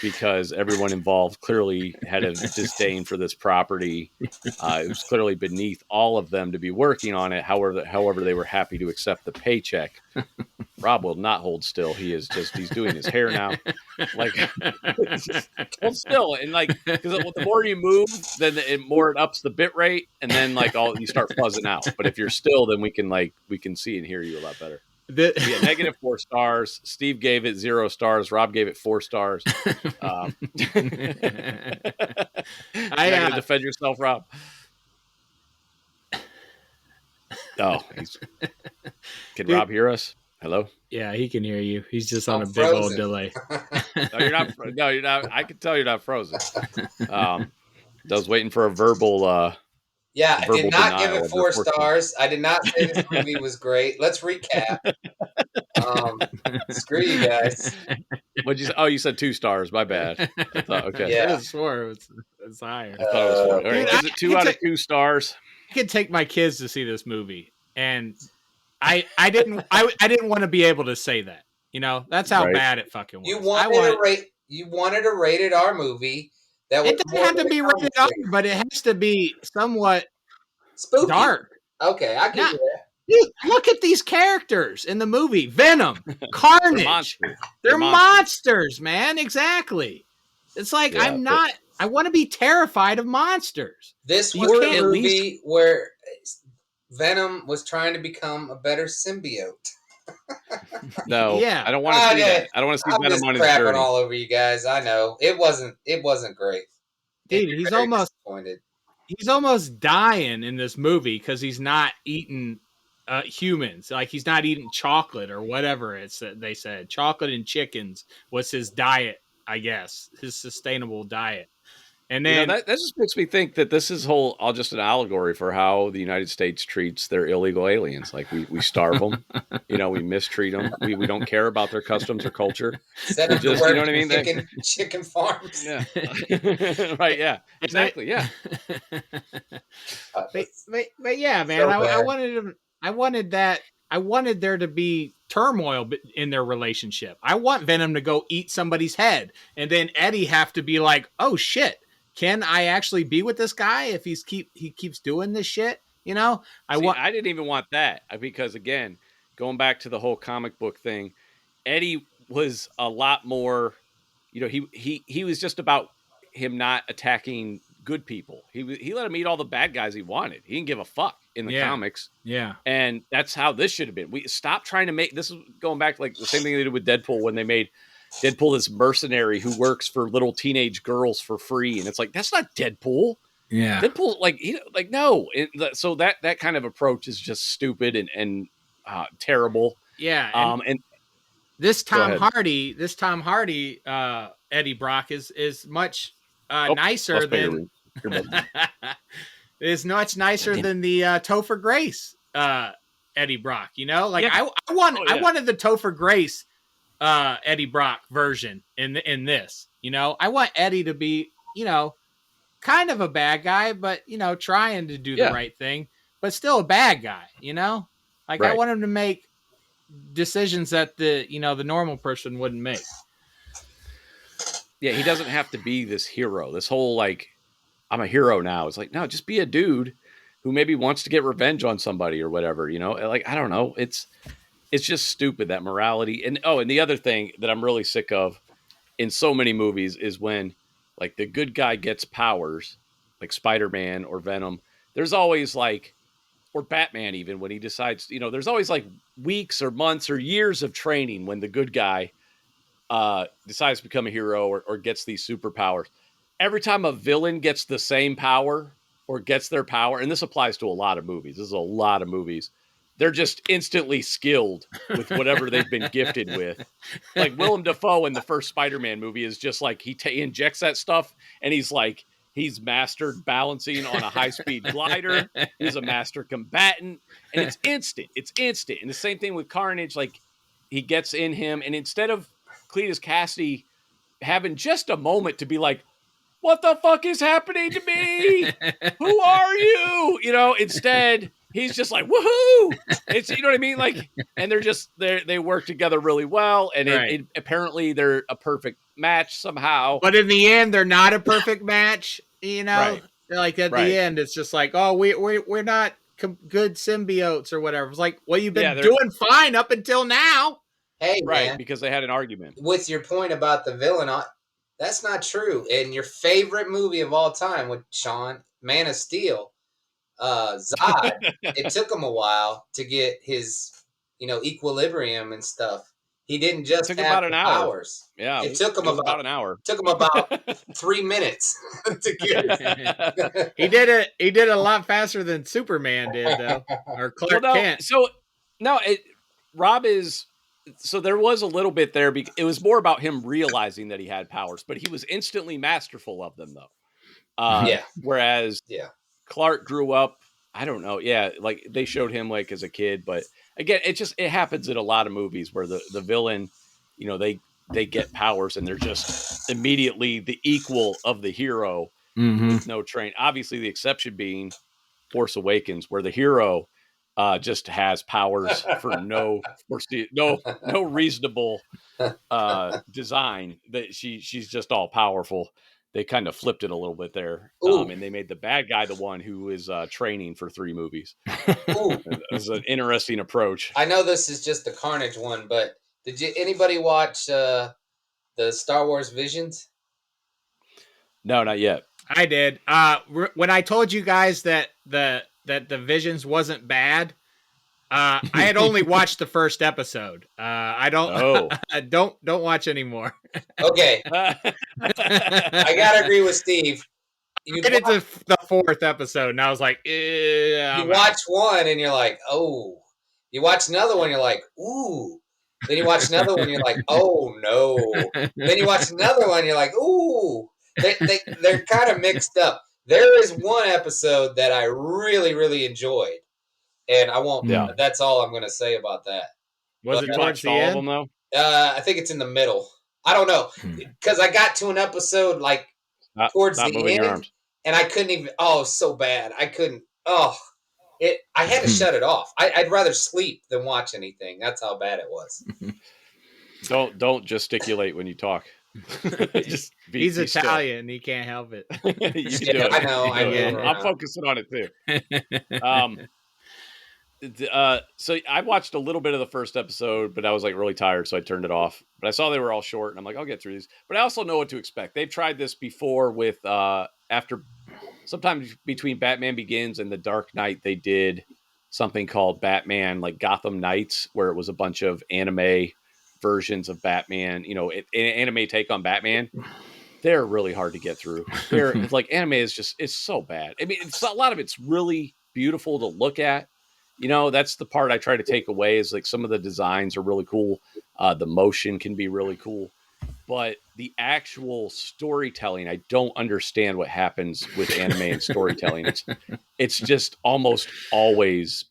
because everyone involved clearly had a disdain for this property. It was clearly beneath all of them to be working on it. However, they were happy to accept the paycheck. Rob will not hold still. He's doing his hair now. Like, just hold still. And like, because the more you move, then the more it ups the bit rate. And then like you start fuzzing out. But if you're still, then we can see and hear you a lot better. The- So yeah, -4 stars. Steve gave it 0 stars. Rob gave it 4 stars. You're not going to defend yourself, Rob? Oh, can Dude, Rob hear us? Hello? yeah, he can hear you. He's just on I'm a big old frozen. delay. No, you're not. No, you're not. I can tell you're not frozen. I was waiting for a verbal Yeah, I did not give denial it of your 4 fortune. stars. I did not say this movie was great. Let's recap. Screw you guys. What'd you say? Oh, you said 2 stars. My bad. I thought, okay. I Yeah. could have swore it's higher. I thought it was 4. All right, Dude, gives it 2 out of 2 stars. I could take my kids to see this movie, and I didn't want to be able to say that. You know, that's how Right. bad it fucking was. You wanted a rated R movie that was It doesn't more have to than a be comic rated R, strip. but it has to be somewhat Spooky. dark. Okay, I Now, give you that. dude, look at these characters in the movie: Venom, Carnage. They're monsters. They're monsters, man. Exactly. It's like Yeah, I'm not. I want to be terrified of monsters. This You was can't a at least- movie where Venom was trying to become a better symbiote. No, Yeah. I don't want to see that. I don't want to see I'm Venom just on his crapping journey. all over you guys. I know it wasn't great. Dude, You're he's very almost disappointed. he's almost dying in this movie because he's not eating humans. Like he's not eating chocolate or whatever they said. Chocolate and chickens was his diet, I guess, his sustainable diet. And then that just makes me think that this is all just an allegory for how the United States treats their illegal aliens. Like we starve them, we mistreat them. We don't care about their customs or culture. Send them to Just, work you know what I mean? chicken farms. Yeah. Right. Yeah. Exactly. Yeah. But yeah, man, So I wanted there to be turmoil in their relationship. I want Venom to go eat somebody's head, and then Eddie have to be like, "Oh shit, can I actually be with this guy if he keeps doing this shit?" You know, I didn't even want that, because again, going back to the whole comic book thing, Eddie was a lot more. He was just about him not attacking good people. He let him eat all the bad guys he wanted. He didn't give a fuck in the comics. Yeah. And that's how this should have been. We stopped trying to make this is going back to like the same thing they did with Deadpool when they made Deadpool is mercenary who works for little teenage girls for free, and it's like that's not Deadpool. Yeah. Deadpool, no. So that kind of approach is just stupid and terrible. Yeah, and And this go Tom ahead. Hardy, Eddie Brock is much Oh, nicer lost my than earbud. is much nicer than the Topher Grace Eddie Brock. You know, like Yeah. I wanted the Topher Grace Eddie Brock version in this. You know, I want Eddie to be, you know, kind of a bad guy, but you know, trying to do the Yeah. right thing, but still a bad guy. You know, like I Right. want him to make decisions that the normal person wouldn't make. Yeah, he doesn't have to be this hero. This whole like, I'm a hero now. It's like, no, just be a dude who maybe wants to get revenge on somebody or whatever. You know, like I don't know. It's just stupid, that morality. And and the other thing that I'm really sick of in so many movies is when like the good guy gets powers, like Spider-Man or Venom. There's always like, or Batman, even when he decides, there's always like weeks or months or years of training when the good guy decides to become a hero or gets these superpowers. Every time a villain gets the same power or gets their power, and this applies to a lot of movies, this is a lot of movies, they're just instantly skilled with whatever they've been gifted with. Like Willem Dafoe in the first Spider-Man movie is just like he injects that stuff, and he's mastered balancing on a high-speed glider. He's a master combatant, and it's instant. It's instant. And the same thing with Carnage. Like he gets in him, and instead of Cletus Cassidy having just a moment to be like, what the fuck is happening to me? Who are you? Instead he's just like, woohoo! It's, you know what I mean? Like, and they work together really well, and Right. it apparently they're a perfect match somehow. But in the end, they're not a perfect match. You know, Right. Like at Right. the end, it's just like, oh, we're not good symbiotes or whatever. It's like, well, you've been Yeah, doing fine up until now. Hey, right, man, because they had an argument. with your point about the villain, that's not true. And your favorite movie of all time with Sean, Man of Steel, Zod, it took him a while to get his, equilibrium and stuff. He didn't It just took have about the an hour. powers. Yeah, It took him it was about an hour. 3 minutes to get it. He did it. He did it a lot faster than Superman did, though, or Clark Kent. Rob is. So there was a little bit there. It was more about him realizing that he had powers, but he was instantly masterful of them, though. Yeah. Whereas Yeah. Clark grew up, I don't know. Yeah. Like they showed him like as a kid, but again, it happens in a lot of movies where the villain, they get powers and they're just immediately the equal of the hero with no train. Obviously the exception being Force Awakens, where the hero just has powers for no reasonable design. That she's just all powerful. They kind of flipped it a little bit there, and they made the bad guy the one who is training for 3 movies. It was an interesting approach. I know this is just the Carnage one, but did anybody watch the Star Wars Visions? No, not yet. I did. When I told you guys that the Visions wasn't bad, I had only watched the first episode. I don't don't watch anymore. Okay, I gotta agree with Steve. You did the 4th episode, and I was like, you watch one, and you're like, oh. You watch another one, you're like, ooh. Then you watch another one, you're like, oh no. Then you watch another one, you're like, ooh. They're kind of mixed up. There is one episode that I really, really enjoyed, and I won't. Yeah. That's all I'm going to say about that. Was it towards the end? Of them, though? I think it's in the middle. I don't know, because I got to an episode like towards the end, and I couldn't even. Oh, so bad. I couldn't. Oh, I had to shut it off. I'd rather sleep than watch anything. That's how bad it was. Don't gesticulate when you talk. He's Italian. He can't help it. You can do it. I know. I'm focusing on it too. So I watched a little bit of the first episode, but I was like really tired, so I turned it off. But I saw they were all short, and I'm like, I'll get through these. But I also know what to expect. They've tried this before with after sometimes between Batman Begins and The Dark Knight, they did something called Batman like Gotham Knights, where it was a bunch of anime versions of Batman, an anime take on Batman, they're really hard to get through. It's like anime it's so bad. I mean, a lot of it's really beautiful to look at. That's the part I try to take away is like some of the designs are really cool. The motion can be really cool, but the actual storytelling, I don't understand what happens with anime and storytelling. It's just almost always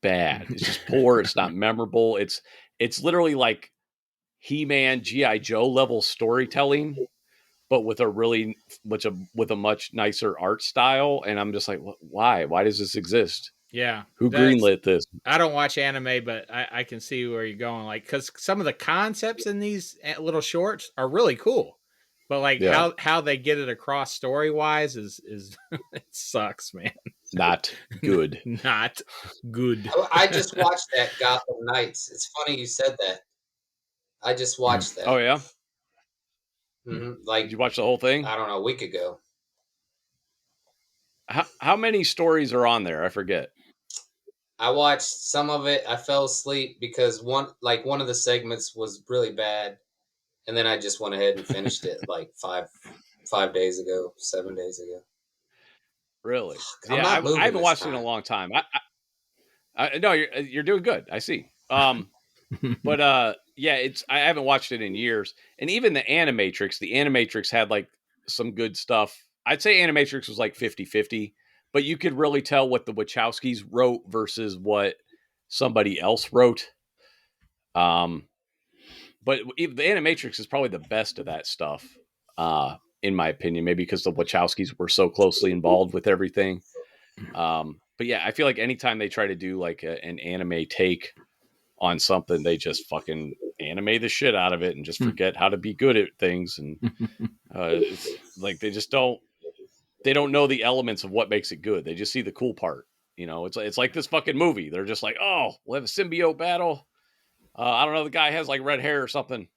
bad. It's just poor. It's not memorable. It's literally like He-Man, G.I. Joe level storytelling, but with a much nicer art style. And I'm just like, why? Why does this exist? Yeah, Who greenlit this? I don't watch anime, but I can see where you're going. Like, because some of the concepts in these little shorts are really cool, but like Yeah. how they get it across story wise is it sucks, man. Not good. Not good. I just watched that Gotham Knights. It's funny you said that. I just watched that. Oh yeah. Like, did you watch the whole thing? I don't know, a week ago. How many stories are on there? I forget. I watched some of it. I fell asleep because one of the segments was really bad, and then I just went ahead and finished it like 5 days ago, 7 days ago. Really? I'm Yeah, not moving I haven't this watched it in time. a long time. No, you're doing good. I see. But yeah, I haven't watched it in years. And even the Animatrix had like some good stuff. I'd say Animatrix was like 50-50, but you could really tell what the Wachowskis wrote versus what somebody else wrote. But the Animatrix is probably the best of that stuff, in my opinion, maybe because the Wachowskis were so closely involved with everything. But yeah, I feel like anytime they try to do like an anime take on something, they just fucking anime the shit out of it and just forget how to be good at things. And it's like they don't know the elements of what makes it good. They just see the cool part. It's like this fucking movie. They're just like, oh, we'll have a symbiote battle. I don't know. The guy has like red hair or something.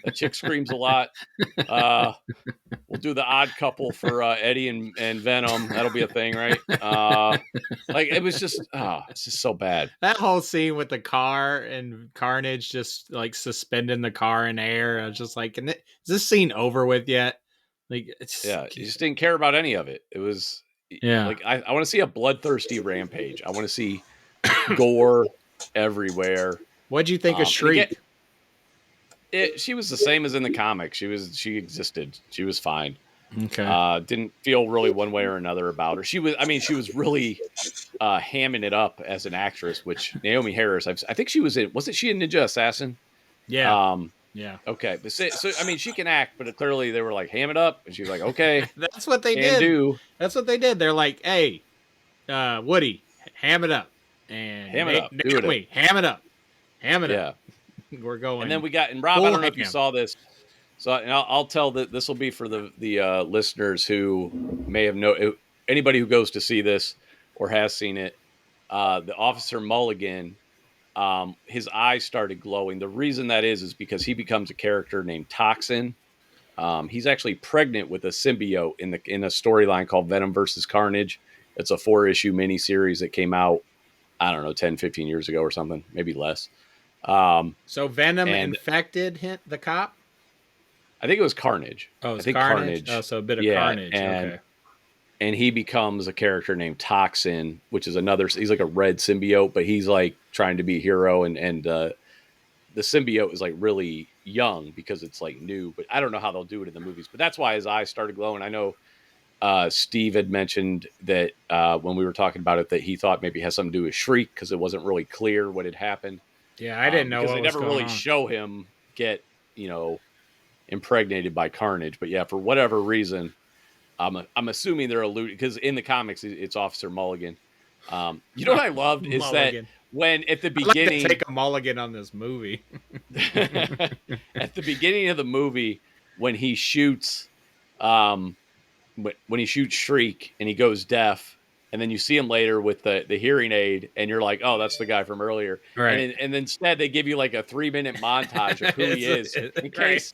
That chick screams a lot. We'll do the odd couple for Eddie and Venom. That'll be a thing, right? Like it was just, it's just so bad. That whole scene with the car and Carnage just like suspending the car in air. I was just like, is this scene over with yet? Like, Yeah, you just didn't care about any of it. It was like I want to see a bloodthirsty rampage. I want to see gore everywhere. What'd you think of Shriek? She was the same as in the comics. She existed. She was fine. Okay. Didn't feel really one way or another about her. She was really hamming it up as an actress, which Naomi Harris, I think she was in. Wasn't she in Ninja Assassin? Yeah. Yeah. Okay. But so I mean, she can act, but clearly they were like, ham it up, and she's like, okay, that's what they did. That's what they did. They're like, hey, Woody, ham it up, and ham it up. Do it. Ham it up. Ham it up. We're going. And then we got, and Rob, I don't know if you saw this. So I'll tell that this will be for the listeners who may have anybody who goes to see this or has seen it. The Officer Mulligan, his eyes started glowing. The reason that is because he becomes a character named Toxin. He's actually pregnant with a symbiote in a storyline called Venom versus Carnage. It's a 4-issue miniseries that came out, I don't know, 10, 15 years ago or something, maybe less. So Venom infected the cop? I think it was Carnage. Oh, I think Carnage. Oh, so a bit of Carnage. Okay. And he becomes a character named Toxin, which is he's like a red symbiote, but he's like trying to be a hero. And the symbiote is like really young because it's like new, but I don't know how they'll do it in the movies, but that's why his eyes started glowing. I know Steve had mentioned that when we were talking about it, that he thought maybe it has something to do with Shriek because it wasn't really clear what had happened. Yeah, I didn't know because what they never really on. show him get, impregnated by Carnage. But yeah, for whatever reason, I'm assuming they're alluding, because in the comics it's Officer Mulligan. You know what I loved is that when at the beginning, I'd like to take a mulligan on this movie. at the beginning of the movie, when he shoots, when he shoots Shriek and he goes deaf, and then you see him later with the hearing aid, and you're like, oh, that's the guy from earlier. Right. And instead they give you like a 3-minute montage of who he is, in case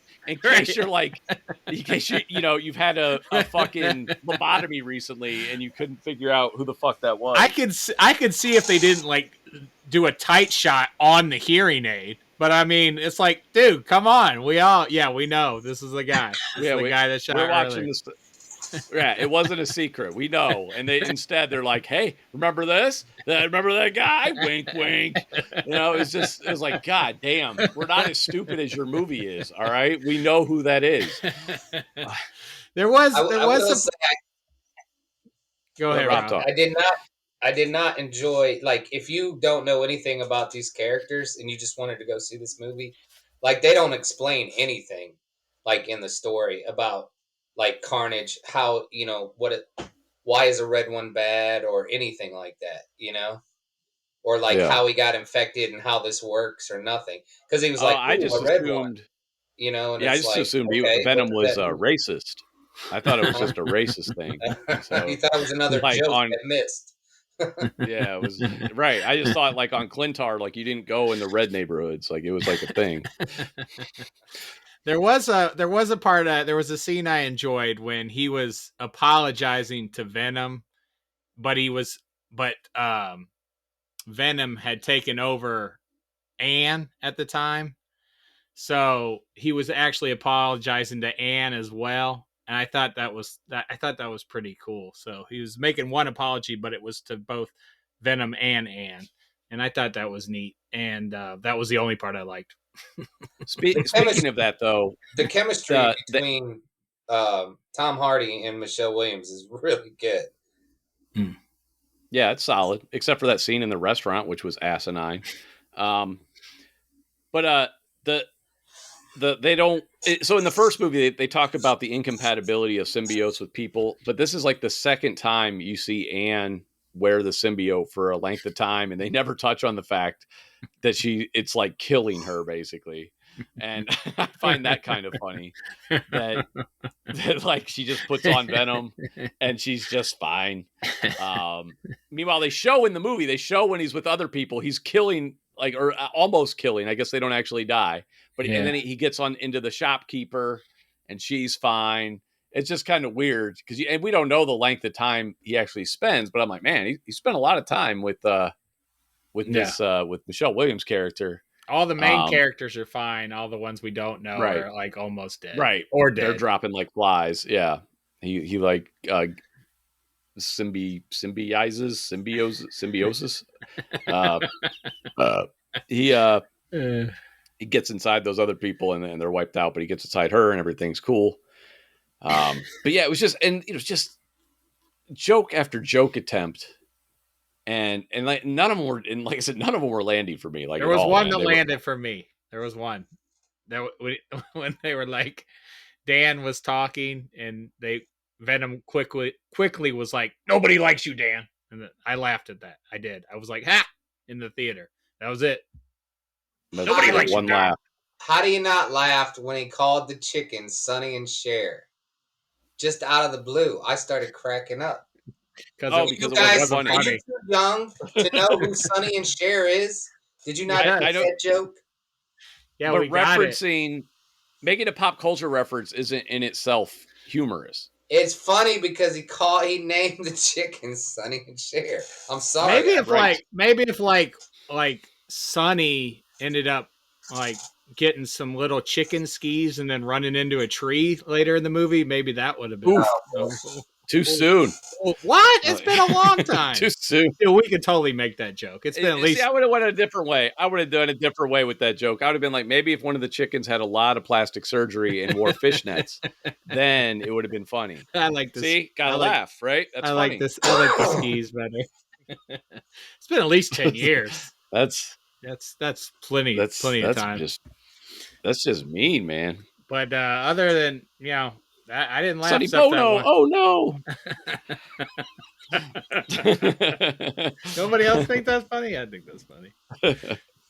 you're like, in case you've had a fucking lobotomy recently and you couldn't figure out who the fuck that was. I could see if they didn't like do a tight shot on the hearing aid, But I mean, it's like, dude, come on. We know this is the guy. This is Yeah, the guy that we're shot watching earlier. this. Yeah, it wasn't a secret. We know. And instead they're like, "Hey, remember this? Remember that guy? Wink, wink." It was like, God damn, we're not as stupid as your movie is. All right, we know who that is. there I, was I will a. say Go Let ahead, Rob Rob. talk. I did not enjoy, like, if you don't know anything about these characters and you just wanted to go see this movie, like, they don't explain anything, like, in the story about, like, Carnage, how, why is a red one bad or anything like that. Or like Yeah. how he got infected and how this works or nothing. Because he was like, I ooh, just a red one, assumed. and Yeah, I it's just like, assumed okay, what Venom does was that mean? racist. I thought it was Huh? just a racist thing. You So, thought it was another like joke on that missed. yeah, it was right. I just thought like on Clintar, like you didn't go in the red neighborhoods, like it was like a thing. There was a part there was a scene I enjoyed when he was apologizing to Venom, but Venom had taken over Anne at the time. So he was actually apologizing to Anne as well. And I thought that was pretty cool. So he was making one apology, but it was to both Venom and Anne. And I thought that was neat. And that was the only part I liked. The Speaking chemistry, of that, though, the chemistry the between Tom Hardy and Michelle Williams is really good. yeah, it's solid, except for that scene in the restaurant, which was asinine. Um, but the they don't. So in the first movie, they talk about the incompatibility of symbiotes with people, but this is like the second time you see Anne wear the symbiote for a length of time, and they never touch on the fact that it's like killing her basically, and I find that kind of funny that like she just puts on Venom and she's just fine. Meanwhile, they show in the movie, when he's with other people, he's killing, like, or almost killing. I guess they don't actually die, but and then he gets on into the shopkeeper, and she's fine. It's just kind of weird because and we don't know the length of time he actually spends. But I'm like, man, he spent a lot of time with this with Michelle Williams' character. All the main characters are fine. All the ones we don't know Right. are like almost dead. Right. Or dead. They're dropping like flies. Yeah. He like symbiosis. He gets inside those other people and they're wiped out, but he gets inside her and everything's cool. But yeah, it was just joke after joke attempt. And like none of them were, and like I said, none of them were landing for me. Like there was one that landed for me. There was one that when they were like, Dan was talking and Venom quickly was like, "Nobody likes you, Dan," and I laughed at that. I did. I was like, "Ha!" in the theater. That was it. Nobody likes one you, Dan. laugh. How do you not laugh when he called the chickens Sonny and Cher? Just out of the blue, I started cracking up. Because it wasn't funny. Are you too young to know who Sonny and Cher is? Did you not get that joke? Yeah, but we got referencing, making a pop culture reference isn't in itself humorous. It's funny because he named the chickens Sonny and Cher. I'm sorry. Maybe if like Sonny ended up like getting some little chicken skis and then running into a tree later in the movie, maybe that would have been too soon. What? It's been a long time. Too soon. Dude, we could totally make that joke. It's been at least. See, I would have went a different way. I would have done a different way with that joke. I would have been like, maybe if one of the chickens had a lot of plastic surgery and wore fishnets, then it would have been funny. I like this. See, gotta laugh, right? That's funny. Like this. I like the skis better. It's been at least 10 years. That's plenty. That's plenty of time. That's just mean, man. But other than I didn't laugh. Sonny Bono. Oh no. Nobody else think that's funny? I think that's funny. I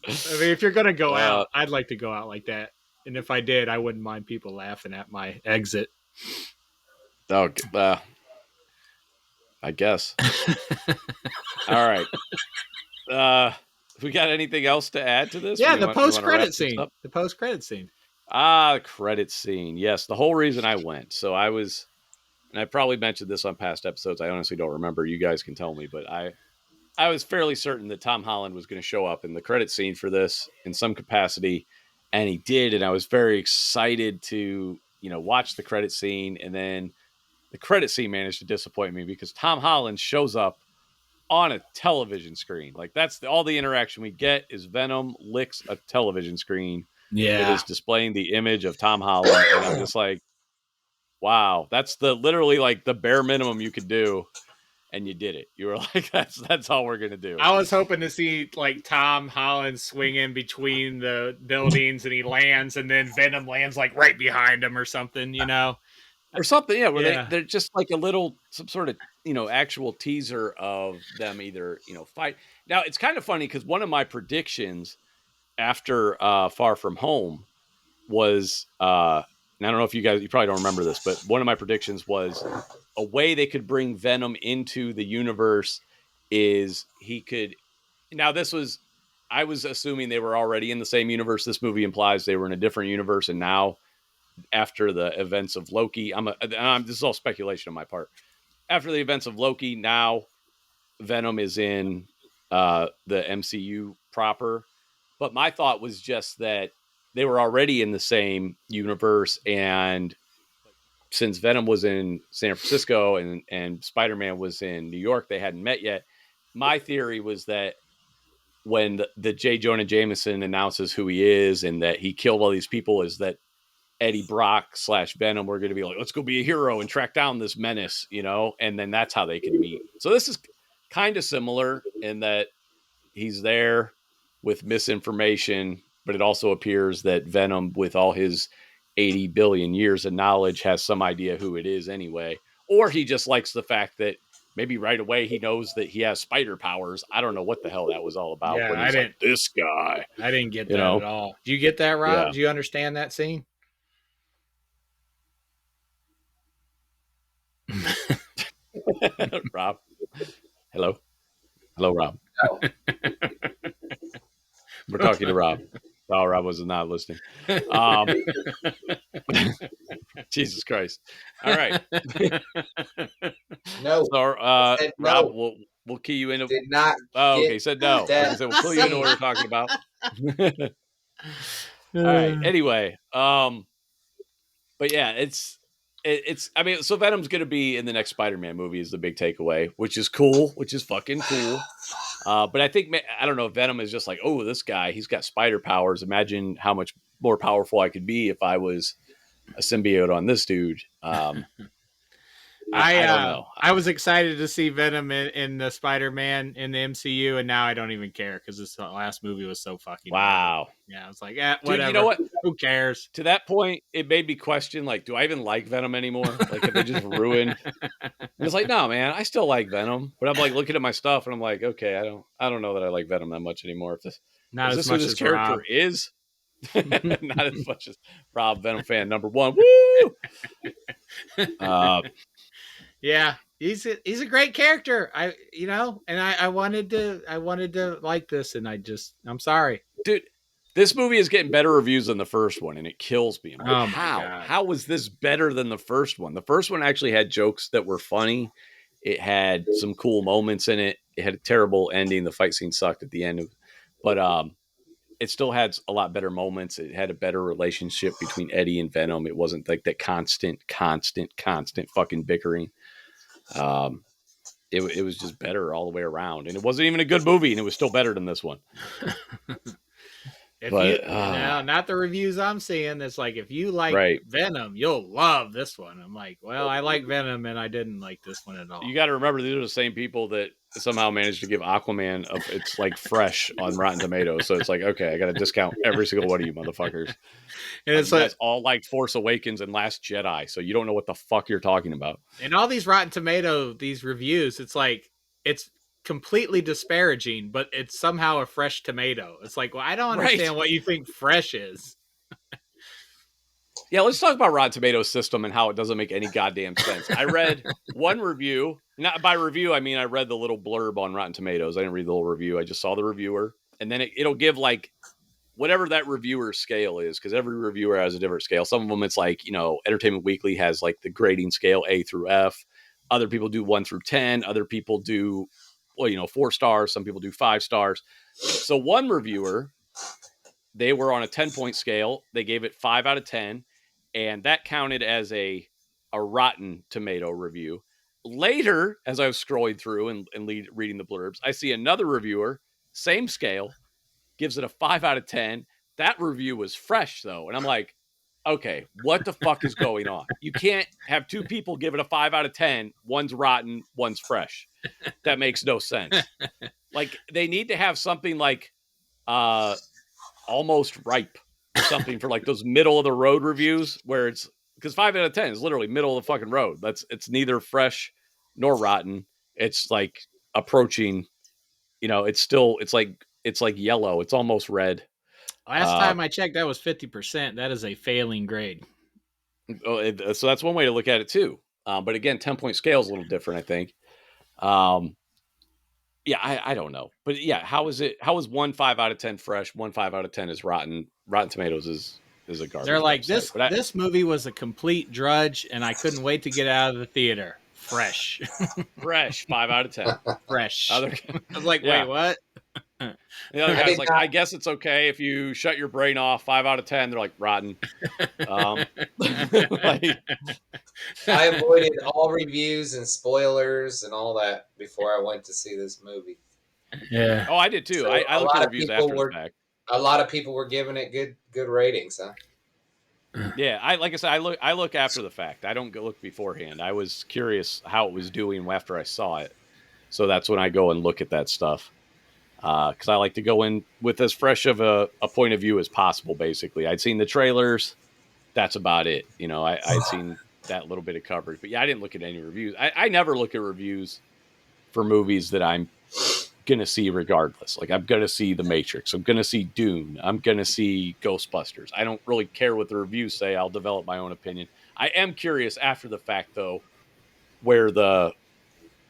mean, if you're gonna go out, I'd like to go out like that. And if I did, I wouldn't mind people laughing at my exit. Oh, I guess. All right. We got anything else to add to this? Yeah, the post-credit scene. The post-credit scene. The credit scene. Yes, the whole reason I went. So I was, and I probably mentioned this on past episodes. I honestly don't remember. You guys can tell me, but I was fairly certain that Tom Holland was going to show up in the credit scene for this in some capacity, and he did. And I was very excited to, watch the credit scene. And then the credit scene managed to disappoint me because Tom Holland shows up on a television screen. Like that's all the interaction we get is Venom licks a television screen that Yeah. is displaying the image of Tom Holland, and I'm just like, wow, that's the literally like the bare minimum you could do, and you did it. You were like, that's all we're gonna do. I was hoping to see like Tom Holland swing in between the buildings and he lands, and then Venom lands like right behind him or something, you know? Or something, yeah, where Yeah. they're just like a little some sort of actual teaser of them either fight. Now it's kind of funny because one of my predictions after Far From Home was and I don't know if you probably don't remember this, but one of my predictions was a way they could bring Venom into the universe is he could. Now this was, I was assuming they were already in the same universe. This movie implies they were in a different universe, and now after the events of Loki, this is all speculation on my part. After the events of Loki, now Venom is in the MCU proper. But my thought was just that they were already in the same universe, and since Venom was in San Francisco and Spider-Man was in New York, they hadn't met yet. My theory was that when the J. Jonah Jameson announces who he is and that he killed all these people, is that Eddie Brock / Venom were going to be like, let's go be a hero and track down this menace, and then that's how they can meet. So this is kind of similar in that he's there with misinformation, but it also appears that Venom, with all his 80 billion years of knowledge, has some idea who it is anyway. Or he just likes the fact that maybe right away he knows that he has spider powers. I don't know what the hell that was all about Yeah, when he's like, this guy, I didn't get you that know? at all. Do you get that, Rob? Yeah. Do you understand that scene? Rob. Hello. Hello, Rob. We're talking to Rob. Oh, Rob was not listening. Jesus Christ. All right. No, So, said Rob, no. we'll key you into. Did not Oh, get okay. Said no. I was that gonna say we'll clue you into what we're talking about. All right. Anyway, but yeah, it's. I mean, so Venom's going to be in the next Spider-Man movie is the big takeaway, which is cool, which is fucking cool. But I think, I don't know, Venom is just like, oh, this guy, he's got spider powers. Imagine how much more powerful I could be if I was a symbiote on this dude. I don't know. I was excited to see Venom in the Spider-Man in the MCU, and now I don't even care because this last movie was so fucking Wow. bad. Yeah, I was like, Dude, whatever. you know what? Who cares? To that point, it made me question, like, do I even like Venom anymore? Like, have they just ruined? It's like, no, man, I still like Venom, but I'm like looking at my stuff, and I'm like, okay, I don't know that I like Venom that much anymore. If this Not is as this who much this as character Rob. is? Not as much as Rob, Venom fan number one. Woo! Yeah, he's a great character. I wanted to like this, and I'm sorry, dude. This movie is getting better reviews than the first one, and it kills me. I'm like, oh my how? God. How was this better than the first one? The first one actually had jokes that were funny. It had some cool moments in it. It had a terrible ending. The fight scene sucked at the end, but it still had a lot better moments. It had a better relationship between Eddie and Venom. It wasn't like that constant fucking bickering. It was just better all the way around, and it wasn't even a good movie, and it was still better than this one. Not the reviews I'm seeing. It's like if you like right. Venom, you'll love this one. I'm like, well, I like Venom, and I didn't like this one at all. You got to remember, these are the same people that somehow managed to give Aquaman it's like fresh on Rotten Tomatoes. So it's like, okay, I got to discount every single one of you motherfuckers. And it's like all like Force Awakens and Last Jedi, so you don't know what the fuck you're talking about. And all these Rotten Tomato, these reviews, it's like it's completely disparaging, but it's somehow a fresh tomato. It's like, well, I don't understand what you think fresh is. Yeah, let's talk about Rotten Tomatoes system and how it doesn't make any goddamn sense. I read one review. Not by review, I mean I read the little blurb on Rotten Tomatoes. I didn't read the whole review. I just saw the reviewer, and then it'll give like whatever that reviewer's scale is, because every reviewer has a different scale. Some of them it's like, Entertainment Weekly has like the grading scale A through F. Other people do 1 through 10. Other people do well, 4 stars. Some people do 5 stars. So one reviewer, they were on a 10-point scale. They gave it 5 out of 10, and that counted as a Rotten Tomato review. Later, as I was scrolling through and reading the blurbs, I see another reviewer, same scale, gives it a 5 out of 10. That review was fresh, though. And I'm like, okay, what the fuck is going on? You can't have 2 people give it a 5 out of 10. One's rotten, one's fresh. That makes no sense. Like, they need to have something like almost ripe or something for like those middle of the road reviews where it's, because 5 out of 10 is literally middle of the fucking road. It's neither fresh nor rotten. It's like approaching, it's like yellow. It's almost red. Last time I checked, that was 50%. That is a failing grade. So that's one way to look at it too. But again, 10-point scale is a little different, I think. Yeah, I don't know. But yeah, how is 1 5 out of 10 fresh, 1 5 out of 10 is rotten? Rotten Tomatoes is a garbage. They're like, website. this movie was a complete drudge, and I couldn't wait to get out of the theater. Fresh. Fresh, 5 out of 10. Fresh. I was like, yeah. wait, what? The other guy's like, I guess it's okay if you shut your brain off. 5 out of 10. They're like, rotten. I avoided all reviews and spoilers and all that before I went to see this movie. Yeah. Oh, I did too. So I looked at reviews after the fact. A lot of people were giving it good ratings, huh? Yeah, I look after the fact. I don't go look beforehand. I was curious how it was doing after I saw it, so that's when I go and look at that stuff. Because I like to go in with as fresh of a point of view as possible. Basically, I'd seen the trailers. That's about it. I'd seen that little bit of coverage, but yeah, I didn't look at any reviews. I never look at reviews for movies that I'm gonna see regardless. Like, I'm gonna see The Matrix, I'm gonna see Dune, I'm gonna see Ghostbusters. I don't really care what the reviews say. I'll develop my own opinion. I am curious after the fact though, where they're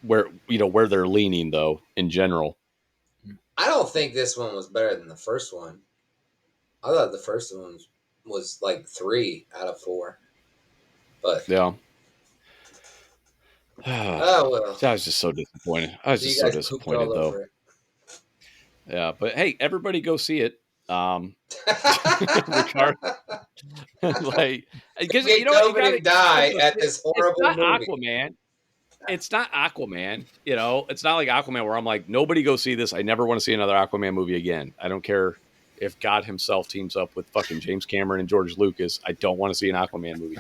leaning though in general. I don't think this one was better than the first one. I thought the first one was like 3 out of 4. But yeah. Oh well. I was just so disappointed. I was just so disappointed though. Yeah, but hey, everybody go see it. Like, because you gotta die at this horrible movie. Aquaman. It's not Aquaman. It's not like Aquaman where I'm like, nobody go see this. I never want to see another Aquaman movie again. I don't care if God himself teams up with fucking James Cameron and George Lucas. I don't want to see an Aquaman movie.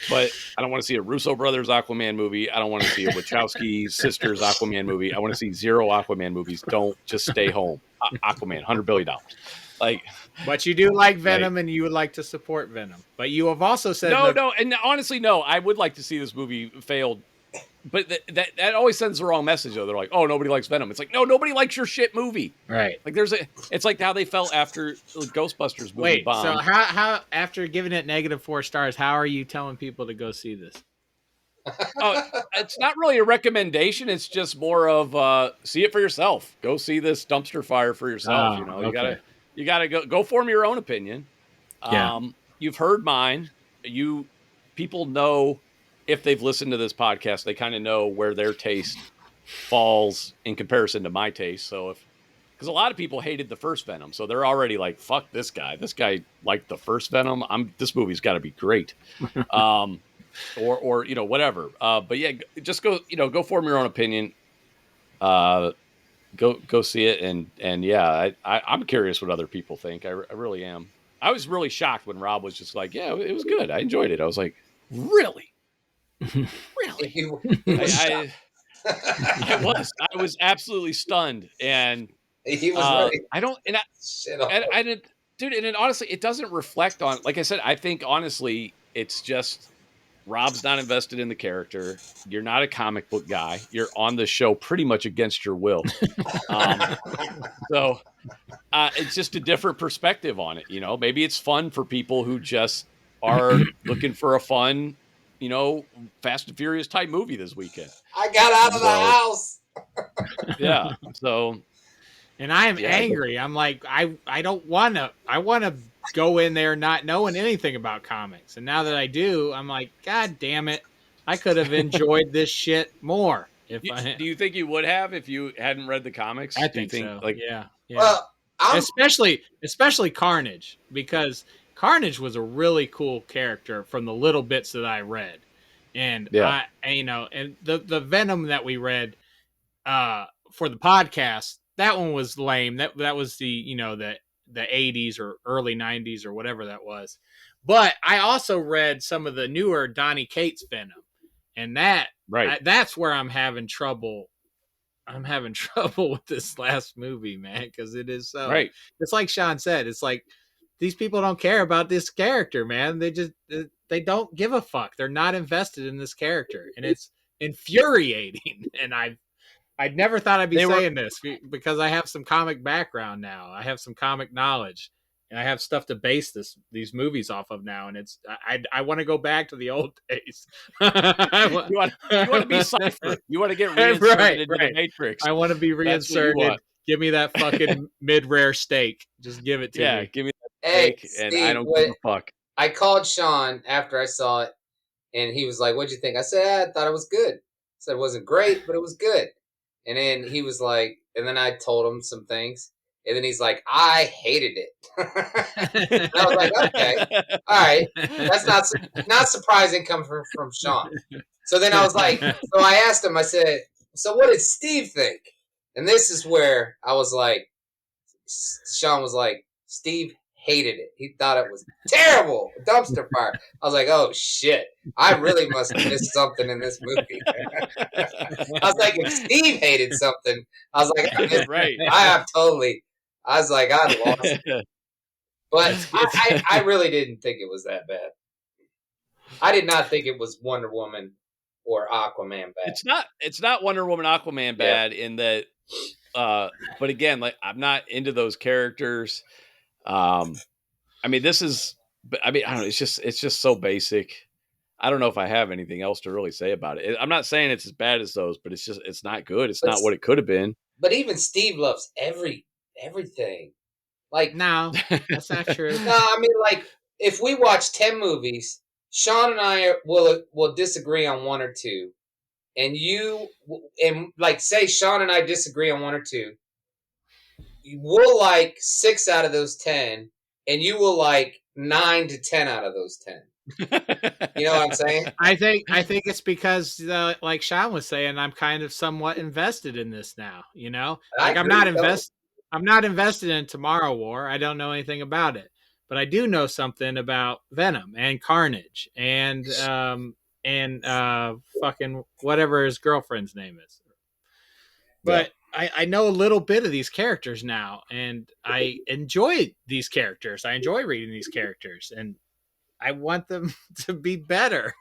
But I don't want to see a Russo brothers Aquaman movie. I don't want to see a Wachowski sisters Aquaman movie. I want to see 0 Aquaman movies. Don't just stay home. Aquaman, $100 billion. But you do like Venom, and you would like to support Venom. But you have also said no, and honestly, no. I would like to see this movie failed, but that always sends the wrong message. Though they're like, "Oh, nobody likes Venom." It's like, no, nobody likes your shit movie. Right? Like it's like how they felt after the Ghostbusters movie. Wait, bombed. So how after giving it -4 stars, how are you telling people to go see this? It's not really a recommendation. It's just more of see it for yourself. Go see this dumpster fire for yourself. You gotta go form your own opinion. Yeah. You've heard mine. People know if they've listened to this podcast, they kind of know where their taste falls in comparison to my taste. So because a lot of people hated the first Venom, so they're already like, fuck this guy. This guy liked the first Venom. This movie's got to be great. Or whatever. But yeah, just go form your own opinion. Go see it, and yeah, I'm curious what other people think. I really am. I was really shocked when Rob was just like, yeah, it was good. I enjoyed it. I was like, really? Really? I was absolutely stunned, and he was ready. I don't, and I didn't, dude. And honestly, it doesn't reflect on. Like I said, I think honestly, it's just Rob's not invested in the character. You're not a comic book guy. You're on the show pretty much against your will. So it's just a different perspective on it. Maybe it's fun for people who just are looking for a fun, Fast and Furious type movie this weekend. I got out of the house. Yeah. So. And I am angry. I'm like, I don't want to. I want to go in there not knowing anything about comics. And now that I do, I'm like, God damn it. I could have enjoyed this shit more If I, Do you think you would have if you hadn't read the comics? I Do you think think so. like Yeah, yeah. Well, I'm Especially Carnage, because Carnage was a really cool character from the little bits that I read, and yeah, and the Venom that we read for the podcast, that one was lame. That was the 80s or early 90s or whatever that was. But I also read some of the newer Donny Cates Venom, and right. that's where I'm having trouble. I'm having trouble with this last movie, man, because it is so. Right. It's like Sean said. It's like these people don't care about this character, man. They don't give a fuck. They're not invested in this character, and it's infuriating. And I never thought I'd be They were saying this because I have some comic background now. I have some comic knowledge, and I have stuff to base these movies off of now. And I want to go back to the old days. you want to be Cypher. You want to get reinserted into the right. Matrix. I want to be That's what you reinserted. want. Give me that fucking mid rare steak. Just give it to Yeah, me. give me that Hey, steak, and I Steve, don't give a fuck. I called Sean after I saw it, and he was like, "What'd you think?" I said, "I thought it was good." I said it wasn't great, but it was good. And then he was like, and then I told him some things, and then he's like, "I hated it." And I was like, "Okay, all right, that's not surprising coming from Sean." So then I was like, so I asked him. I said, "So what did Steve think?" And this is where I was like, Sean was like, Steve hated it. He thought it was terrible, dumpster fire. I was like, oh shit, I really must have missed something in this movie. I was like, if Steve hated something, I was like, Right. I have totally. I was like, I lost it. But I really didn't think it was that bad. I did not think it was Wonder Woman or Aquaman bad. It's not Wonder Woman, Aquaman bad in that. But again, like I'm not into those characters. I mean, this is. I mean, I don't know. It's just so basic. I don't know if I have anything else to really say about it. I'm not saying it's as bad as those, but it's not good. It's not what it could have been. But even Steve loves everything. Like No, that's not true. no, I mean like if we watch 10 movies, Sean and I will disagree on one or two, and like say Sean and I disagree on one or two, we'll like 6 out of those 10, and you will like 9 to 10 out of those 10. You know what I'm saying? I think it's because, like Sean was saying, I'm kind of somewhat invested in this now. You know, like I'm not invested in Tomorrow War. I don't know anything about it, but I do know something about Venom and Carnage and fucking whatever his girlfriend's name is. But I know a little bit of these characters now, and I enjoy these characters. I enjoy reading these characters, and I want them to be better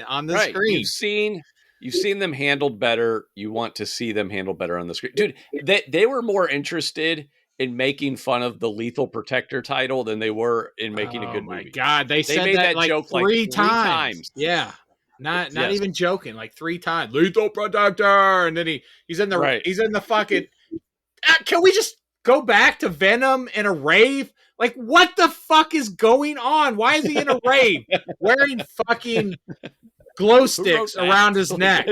on the screen. You've seen them handled better. You want to see them handled better on the screen. Dude, they were more interested in making fun of the Lethal Protector title than they were in making a good movie. Oh my God. They said made that like joke three times. Yeah. Not even joking, like 3 times. Lethal Protector, and then he's in the fucking. Can we just go back to Venom in a rave? Like, what the fuck is going on? Why is he in a rave wearing fucking glow sticks around his neck?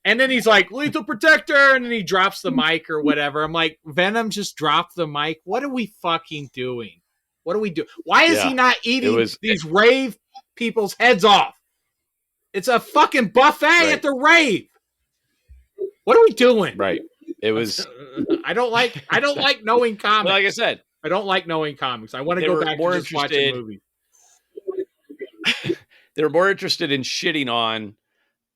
And then he's like, Lethal Protector, and then he drops the mic or whatever. I'm like, Venom just dropped the mic. What are we fucking doing? What do we do? Why is he not eating these rave people's heads off? It's a fucking buffet at the rave. What are we doing? Right. It was. I don't like knowing comics. Like I said, I don't like knowing comics. I want to go back to just watching movies. They were more interested in shitting on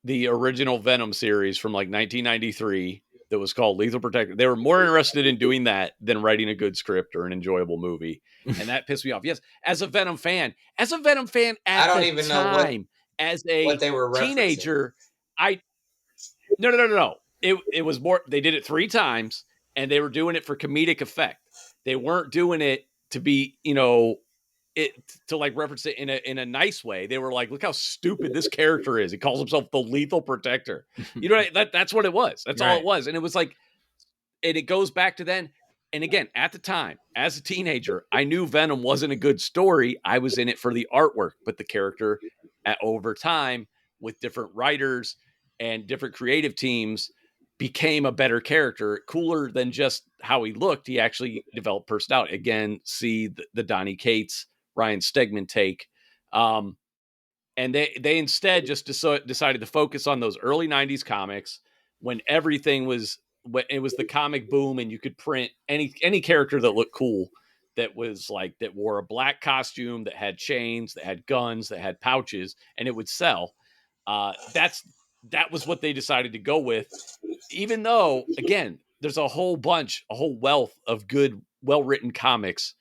the original Venom series from like 1993 that was called Lethal Protector. They were more interested in doing that than writing a good script or an enjoyable movie. And that pissed me off. Yes, as a Venom fan at I don't even know as a what they were teenager, No. It was more, they did it 3 times and they were doing it for comedic effect. They weren't doing it to be, to like reference it in a nice way. They were like, look how stupid this character is. He calls himself the Lethal Protector. You know, that's what it was. That's all it was. And it was like, and it goes back to then. And again, at the time, as a teenager, I knew Venom wasn't a good story. I was in it for the artwork, but the character over time with different writers and different creative teams became a better character, cooler than just how he looked. He actually developed personality. Again, see the Donny Cates, Ryan Stegman take. And they instead just decided to focus on those early 90s comics when everything was, when it was the comic boom and you could print any character that looked cool, that was like, that wore a black costume, that had chains, that had guns, that had pouches, and it would sell. That was what they decided to go with, even though, again, there's a whole wealth of good, well-written comics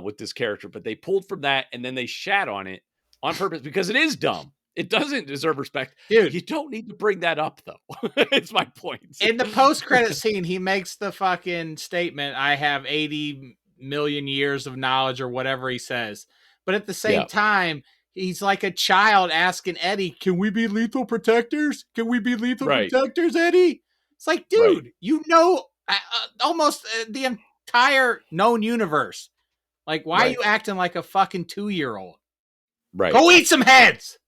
with this character, but they pulled from that and then they shat on it on purpose because it is dumb. It doesn't deserve respect. Dude, you don't need to bring that up, though. It's my point. In the post-credit scene, he makes the fucking statement, I have 80 million years of knowledge, or whatever he says. But at the same time, he's like a child asking Eddie, can we be lethal protectors? Can we be lethal protectors, Eddie? It's like, dude, you know almost the entire known universe. Like, why are you acting like a fucking 2-year-old? Right. Go eat some heads.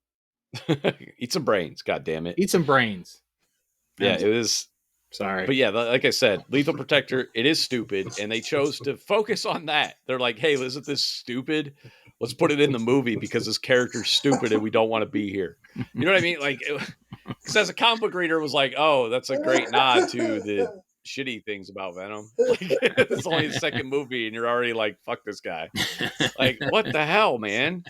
Eat some brains, God damn it. Eat some brains. Yeah, it was. Sorry. But yeah, like I said, Lethal Protector, it is stupid. And they chose to focus on that. They're like, hey, isn't this stupid? Let's put it in the movie because this character's stupid and we don't want to be here. You know what I mean? Like, because as a comic book reader, it was like, oh, that's a great nod to the shitty things about Venom. Like, it's only the second movie and you're already like, fuck this guy. Like, what the hell, man?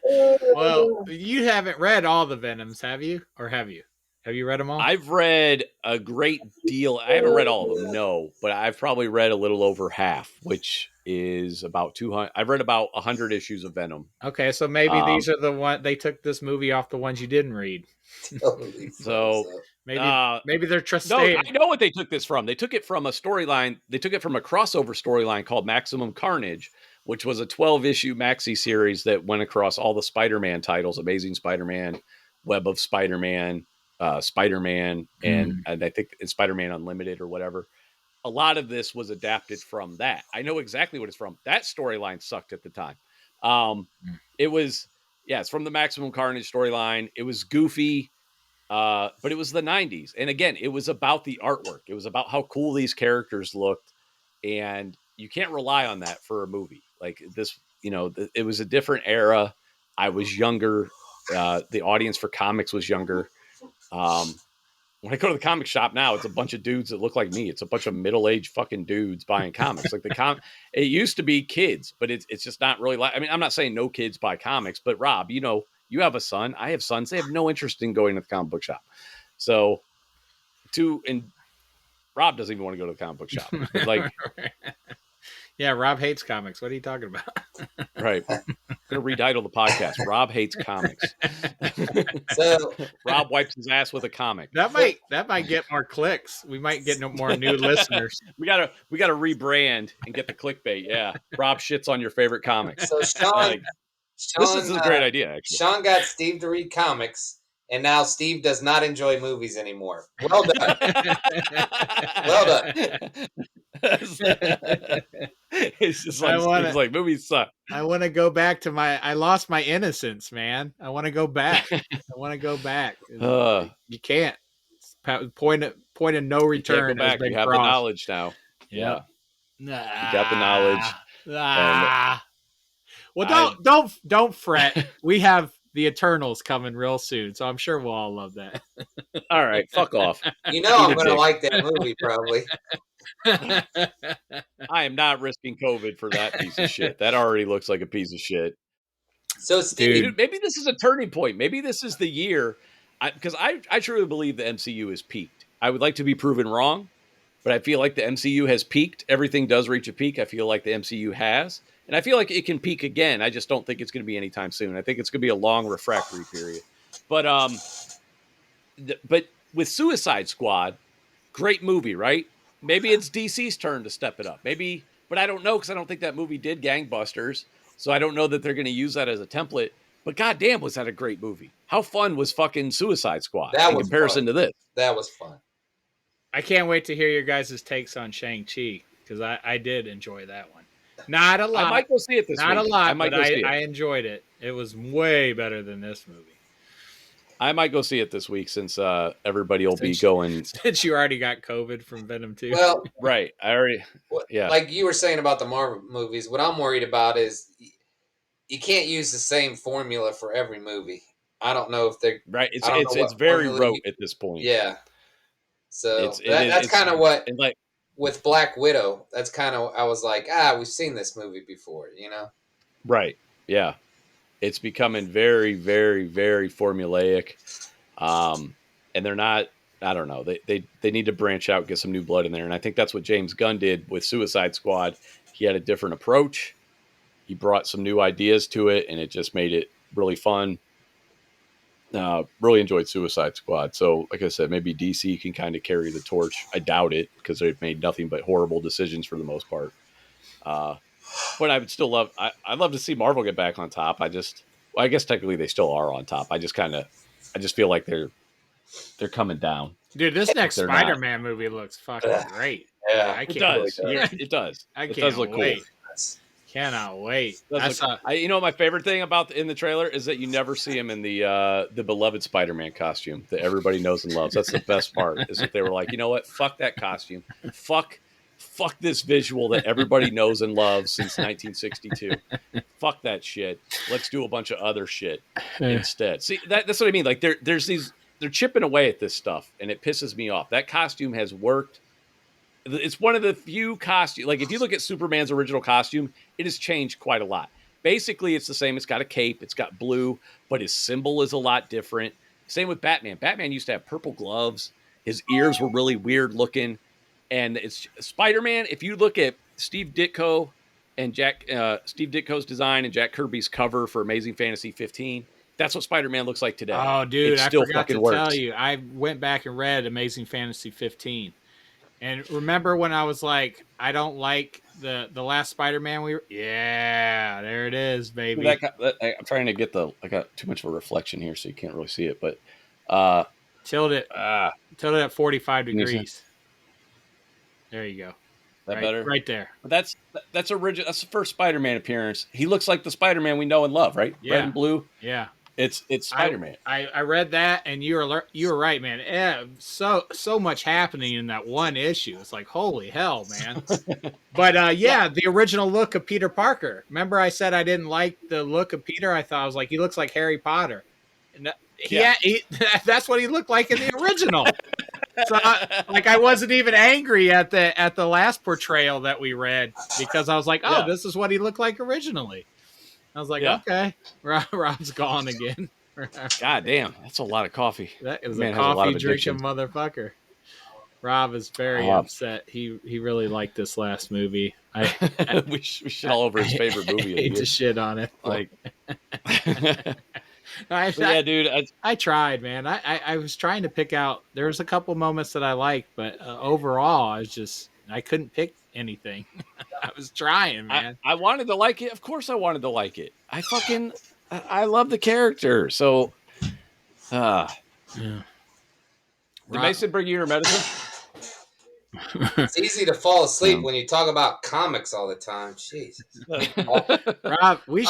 Well, you haven't read all the Venoms, have you? Or have you? Have you read them all? I've read a great deal. I haven't read all of them, no, but I've probably read a little over half, which is about 200. I've read about 100 issues of Venom. Okay, so maybe these are the one they took this movie off the ones you didn't read. So maybe they're trusting. No, I know what they took this from. They took it from a storyline. They took it from a crossover storyline called Maximum Carnage, which was a 12-issue maxi series that went across all the Spider-Man titles: Amazing Spider-Man, Web of Spider-Man, Spider-Man, and I think it's Spider-Man Unlimited or whatever. A lot of this was adapted from that. I know exactly what it's from. That storyline sucked at the time. It was, it's from the Maximum Carnage storyline. It was goofy, but it was the 90s. And again, it was about the artwork. It was about how cool these characters looked. And you can't rely on that for a movie like this. You know, it was a different era. I was younger. The audience for comics was younger. When I go to the comic shop now, it's a bunch of dudes that look like me. It's a bunch of middle-aged fucking dudes buying comics. Like it used to be kids, but it's just not really like, I mean, I'm not saying no kids buy comics, but Rob, you know, you have a son, I have sons. They have no interest in going to the comic book shop. So and Rob doesn't even want to go to the comic book shop. Like, yeah, Rob hates comics. What are you talking about? Right. I'm going to retitle the podcast. Rob hates comics. So Rob wipes his ass with a comic. That might get more clicks. We might get more new listeners. We gotta rebrand and get the clickbait. Yeah. Rob shits on your favorite comics. So Sean, this is a great idea, actually. Sean got Steve to read comics, and now Steve does not enjoy movies anymore. Well done. Well done. It's just like, it's like movies suck. I want to go back to I lost my innocence, man. I want to go back. You can't. Point of no return. You can't go back. You have the knowledge now. Yeah. You got the knowledge. Well, don't fret. We have the Eternals coming real soon, so I'm sure we'll all love that. All right, fuck off. You know I'm going to like that movie, probably. I am not risking COVID for that piece of shit. That already looks like a piece of shit. So, Steve, dude, maybe this is a turning point. Maybe this is the year, because I truly believe the MCU is peaked. I would like to be proven wrong, but I feel like the MCU has peaked. Everything does reach a peak. I feel like the MCU has, and I feel like it can peak again. I just don't think it's going to be anytime soon. I think it's going to be a long refractory period. But with Suicide Squad, great movie, right? Maybe it's DC's turn to step it up. Maybe, but I don't know because I don't think that movie did gangbusters. So I don't know that they're going to use that as a template. But goddamn, was that a great movie? How fun was fucking Suicide Squad in comparison to this? That was fun. I can't wait to hear your guys' takes on Shang-Chi because I did enjoy that one. Not a lot. I might go see it this week. Not a lot, but I enjoyed it. It was way better than this movie. I might go see it this week since everybody will be Since- going. Since you already got COVID from Venom 2. Well, Right. I already. Yeah. like you were saying about the Marvel movies, what I'm worried about is you can't use the same formula for every movie. I don't know if they're. Right. I don't know It's what very formula. rote at this point. Yeah. So that's It's kind of what and like with Black Widow. That's kind of I was like, we've seen this movie before, you know. right. Yeah. It's becoming very, very, very formulaic. And they're not. I don't know. They need to branch out, get some new blood in there, and I think that's what James Gunn did with Suicide Squad. He had a different approach. He brought some new ideas to it, and it just made it really fun. Really enjoyed Suicide Squad. So, like I said, maybe DC can kind of carry the torch. I doubt it because they've made nothing but horrible decisions for the most part. But I would still love. I'd love to see Marvel get back on top. I guess technically they still are on top. I just feel like they're coming down. Dude, this next They're Spider-Man movie looks fucking great. Yeah, I It can't does. really It does. I It can't does look wait. cool. Cannot wait. That's you know, my favorite thing about in the trailer is that you never see him in the beloved Spider-Man costume that everybody knows and loves. That's the best part. Is that they were like, you know what? Fuck that costume. Fuck this visual that everybody knows and loves since 1962. Fuck that shit. Let's do a bunch of other shit instead. See, that's what I mean. Like they're chipping away at this stuff, and it pisses me off. That costume has worked. It's one of the few costumes. Like if you look at Superman's original costume, it has changed quite a lot. Basically, it's the same. It's got a cape. It's got blue, but his symbol is a lot different. Same with Batman. Batman used to have purple gloves. His ears were really weird looking. And it's Spider-Man. If you look at Steve Ditko and Steve Ditko's design and Jack Kirby's cover for Amazing Fantasy 15, that's what Spider-Man looks like today. Oh, dude, it I still forgot to fucking works. tell you. I went back and read Amazing Fantasy 15. And remember when I was like, I don't like the last Spider-Man yeah, there it is, baby. I'm trying to get I got too much of a reflection here, so you can't really see it, but tilt it at 45 degrees. There you go. That better? Right there. But that's original. That's the first Spider-Man appearance. He looks like the Spider-Man we know and love, right? Yeah. Red and blue. Yeah. It's Spider-Man. I read that, and you were right, man. Yeah, so much happening in that one issue. It's like, holy hell, man. But the original look of Peter Parker. Remember, I said I didn't like the look of Peter. I thought I was like, he looks like Harry Potter. And that's what he looked like in the original. So I wasn't even angry at the last portrayal that we read because I was like, this is what he looked like originally. I was like, okay, Rob's gone again. God damn, that's a lot of coffee. That is Man a has a lot coffee of drinking addiction. motherfucker. Rob is very upset. He really liked this last movie. we shit all over his favorite movie. I hate to shit on it. Like, yeah, dude. I tried, man. I was trying to pick out. There was a couple moments that I liked, but overall, I couldn't pick anything. I was trying, man. I wanted to like it. Of course, I wanted to like it. I love the character. So, Yeah. Did Mason bring you your medicine? It's easy to fall asleep when you talk about comics all the time. Jesus. Rob, we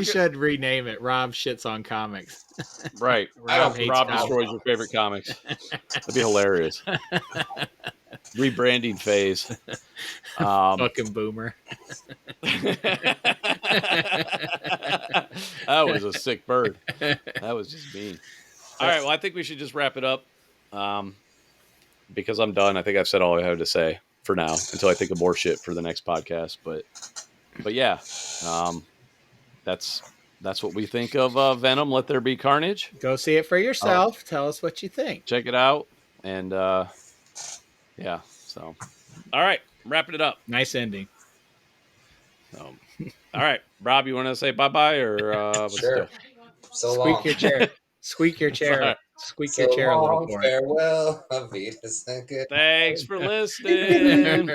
should rename it. Rob shits on comics. Right. Rob hates Rob comics. destroys your favorite comics. That'd be hilarious. Rebranding phase. Fucking boomer. That was a sick bird. That was just mean. All right. Well, I think we should just wrap it up. Because I'm done. I think I've said all I have to say for now until I think of more shit for the next podcast. But yeah, that's what we think of Venom. Let There Be Carnage. Go see it for yourself. Tell us what you think. Check it out. And yeah. So, all right, wrapping it up. Nice ending. All right, Rob, you want to say bye or what's Sure. So Squeak long. your chair. Squeak your chair. Right. Squeak So your chair a little long, more. farewell. Avita Second. Thanks for listening.